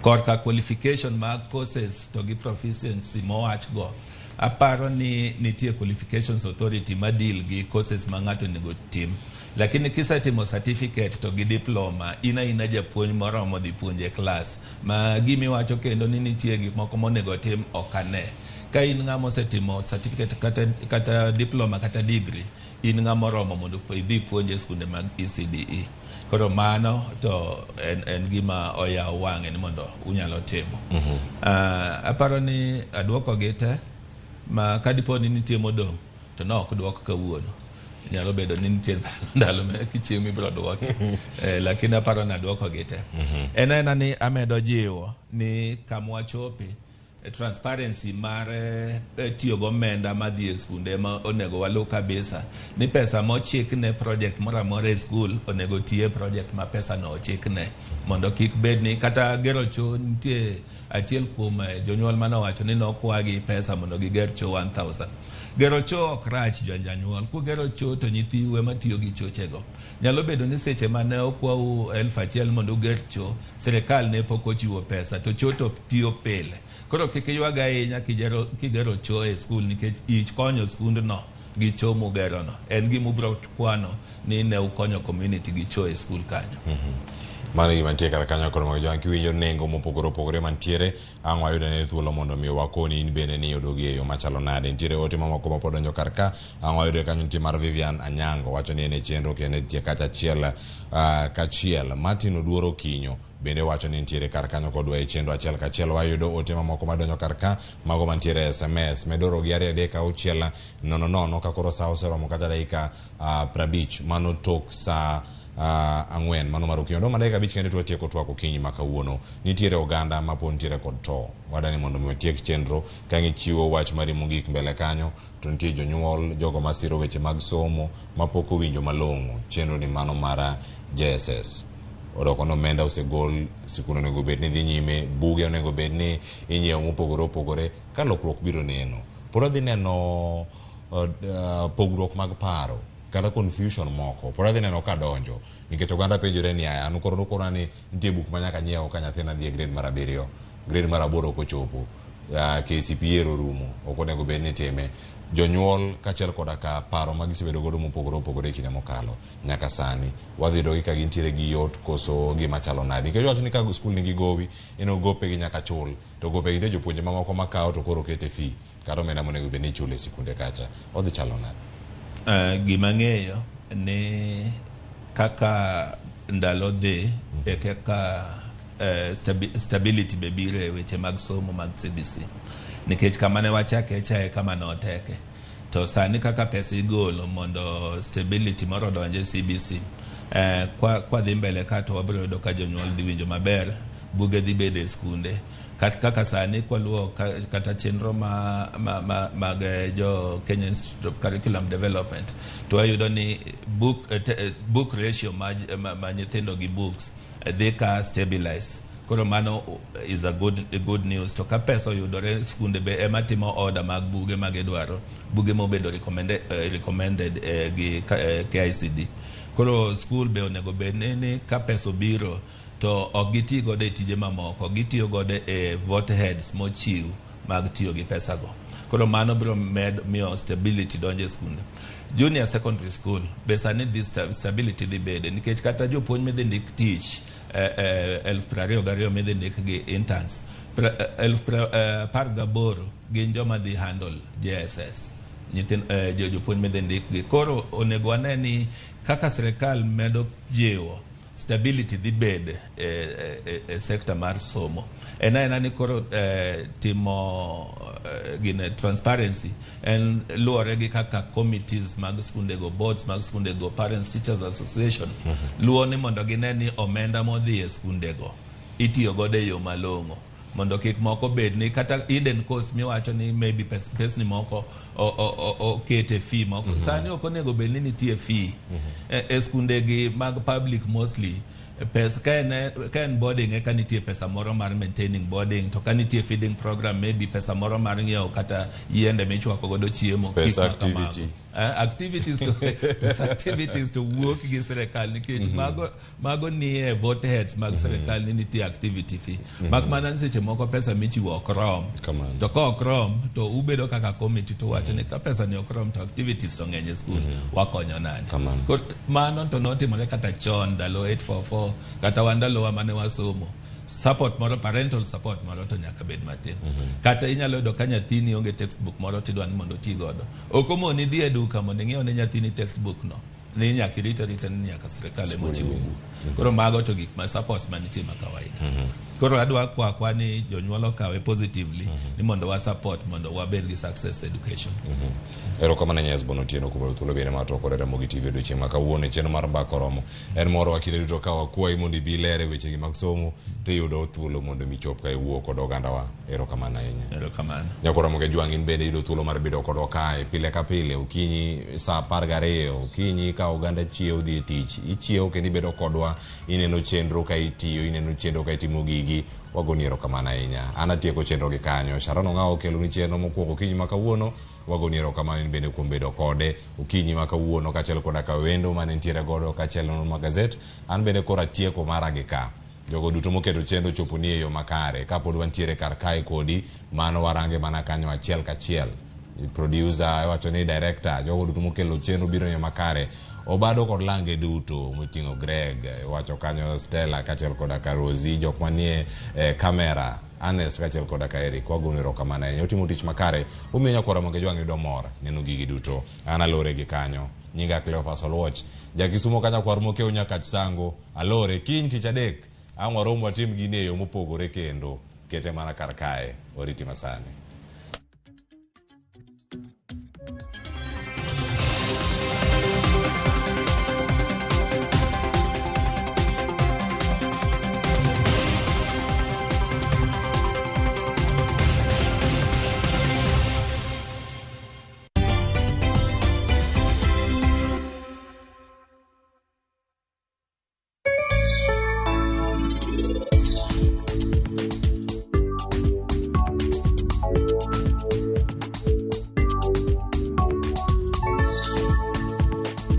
Korka qualification mag courses to gi proficiency mowach go. Aparo ni nitie qualifications authority ma deal gi courses ma ng'ato nego tim. Lakini kisa timo certificate to gi diploma ina japuonj moromo dhi puonje class ma gimi wacho kendo ni nitie gik moko monego tim okane. Ka in ng'ama osetimo certificate kata diploma kata degree in ng'ama oromo mondo idhi puonje skunde mag ECDE. Koro mano to en gima oyaw wang'e ni mondo unyalo timo. Aparo ni aduoko gite ma kadipo ni nitie modong' to no ok duok kawuono. Nyalo bedo ni nitie ndalo me kichieng' mibiro duoki. Lakini aparo na duoko gite. Ena ni amedo jiwo ni kamwa chopi transparency mar tiyo gomenda madhi e skunde ma onego walu kabisa ni pesa mochikne project moramora e skul onego tiye project ma pesa no ochikne mondo kik bed ni kata gero cho nitie achiel kuom jonyuol manowacho ni nokwagi pesa mondo giger cho 1000. Gero cho ok rach janyuol ku gero cho to nyithiwe matiyo gi chochego nyalo bedo ni seche mane okwau 1000 mondo ger cho sirikal ne pok ochiwo pesa to cho to tiyo pile. Koro kik ywaga ahinya kigero cho e skul nikech ich konyo skundno gi cho mugero no en gima ubiro kwano ni ne ukonyo community gi cho e skul kanyo. Mano gima nitie kar kanyo koro mag kiwinjo nengo mopogore opogore mantiere ang' wayudo ne thuolo mondo mi wakoni in bende ni odogi e yo machalo nade. Nitiere ote mamoko mapod donjo kar ka ang' wayudo kanyo nitie mar Vivian Anyango wacho ni en e chenro kendo nitie kacha kachiel Martin Oduoro Kinyo bende wacho ni nitiere kar kanyo kodwa e chenro achiel kachiel. Wayudo ote mamoko madonjo kar ka mago mantiere SMS medoro gi 2:06 nono ka koro sa oseromo kata dakika 50 mano tok sa ang'wen mano mar okinyi. Odong' dakika 5 kendo twatieko twak okinyi ma kawuono. Nitiere oganda ma pod nitiere kod to wadani mondo mi watiek chenro ka gichiwo wach mari mogik mbele kanyo to nitie jonyuol jogo masiro weche mag somo mapok owinjo malong'o chenro ni mano mara JSS. Odoko no omenda osegol sikunde onego bed ni dhi nyime buge onego bed ni inyiewo mopogore opogore ka lokruok biro neno. Pod adhi neno pogruok mag paro kata confusion moko pod adhi neno ka donjo nikech oganda penjore ni aya nukoro ni nitie buk manyaka nyiewo ka nyathina dhi e grade mar 7 grade mar 8 ok ochopo KCPE rumo ok onego bed ni time. Jonyuol kachiel koda ka paro magisebedo godo mopogore opogore e kinde mokalo nyaka sani wadhi dogi ka gintiere gi yot koso gima chalo nade nikech wacho ni ka skul nigi gowi ino gope gi nyaka chul to gope gi de jopuonje mamoko makawo to koro kete fee kata omenda monego bed ni chule sikunde kacha odhi chalo nade. Gima ng'eyo ni kaka ndalo dhi e kaka stability bebire weche mag somo mag CBC nikech kama ne wachake chae kama noteke to sani kaka pesa igolo mondo stability moro donje CBC kwa dhi mbele ka to wabiro yudo ka jonyuol dhi winjo maber buge dhi bede e skunde kaka sani kwaluo kata chenro mag jo Kenya Institute of Curriculum Development to wayudo ni book ratio ma nyithindo gi books dhi ka stabilize. Koro mano is a good news. To ka pesa oyudore skunde be ema timo order mag buge magidwaro, buge mobedo recommended gi KICD. Koro school be onego bed ni ka pesa obiro to ok giti godo e tije mamoko, gitiyo godo e vote heads mochiw mag tiyo gi pesa go. Koro mano biro miyo stability donje skunde. Junior secondary school be sani this stability dhi bede nikech kata jopuonj midhi ndik tich 22,000 midhi ndik gi interns 18,000 gin joma dhi handle JSS jopuonj midhi ndik gi. Koro onego wane ni kaka sirikal medo jiwo stability dhi bed e sector mar somo ena ni koro timo gine transparency en luore gi kaka committees mag skundego, boards mag skundego, parents teachers association luo ni mondo gine ni omenda modhi e skundego itiyo godo e yo malong'o mondo kik moko bed ni kata hidden cost miwacho ni maybe pes ni moko o kete fee moko sani ok onego bed ni nitie fee e skundegi mag public mostly. Pesa ka en boarding eka nitie pesa moro mar maintaining boarding, to ka nitie feeding program maybe pesa moro mar ng'iewo kata yiende michwako godo chiemo. Pesa activity. Activities to wuok gi sirikal nikech mago ni e vote heads mag sirikal ni nitie activity fee. Mak mana seche moko pesa michiwo ok rom. To ka ok rom to ubedo kaka committee to wacho ni ka pesa ni ok rom to activities to ng'eny e school wakonyo nani. Mano to notimore kata chon ndalo 844 kata wandalowa mane wasomo. Support moro, parental support moro to nyaka bed matin. Kata inyalo yudo ka nyathini onge textbook moro tidwa ni mondo ti godo. Okomo ni dhi e duka mondo ing'iew ne nyathini textbook no. Ni nyaka rita ni nyaka sirikal emochiwo. Koro mago to gik ma supports manitie ma kawaida. Koro adwa kwa ni jonyuol okawe positively ni mondo wa support mondo wabed gi success education. Erokamano Hesbon Otieno kuom thuolo bende ma to kod Ramogi TV odiochieng' ma kawuono chenro mar mbaka romo en moro wakinde duto ka wakwayi mondo ibi lere wechegi mag somo tiyudo thuolo mondo michop ka iwuo kod ogandawa. Erokamano ahinya. Erokamano. Nyakoro Ramogi Jwang' in bende yudo thuolo mar bedo kodwa kae pile ka pile okinyi saa 12 okinyi ka oganda chiewo dhi e tich ichiewo kendo ibedo kodwa ineno chenro ka itiyo ineno chenro ka itimo gigi wagoni erokamano ahinya. An atieko chenro gi kanyo. Sharon Ong'aw okelo ni chenro mokwongo okinyi ma kawuono wagoni erokamano in bende kuom bedo kode okinyi ma kawuono kaachiel koda ka wendo mane nitiere godo kaachiel nonro mag gazet. An bende koro atieko mara gi ka jogo duto moketo chenro chopo ni e yo makare kapod wantiere kar kae kodi mano warange mana kanyo achiel kachiel producer wacho ni director jogo duto mokelo chenro biro yo makare obado kod lange duto moting'o Greg wacho kanyo Stella kaachiel koda ka Rosie jok manie kamera Anes kaachiel koda ka Eric wagoni erokamano ahinya utimo tich makare omiyo nyakoro Ramogi Jwang' yudo mor neno gigi duto. An alore gi kanyo nyinga Cleophas Oluoch jakisumo kanyakwar mokeo nyaka sango alore kiny tich adek ang' warom watim gini e yo mopogore kendo kete mana kar kae oriti masani.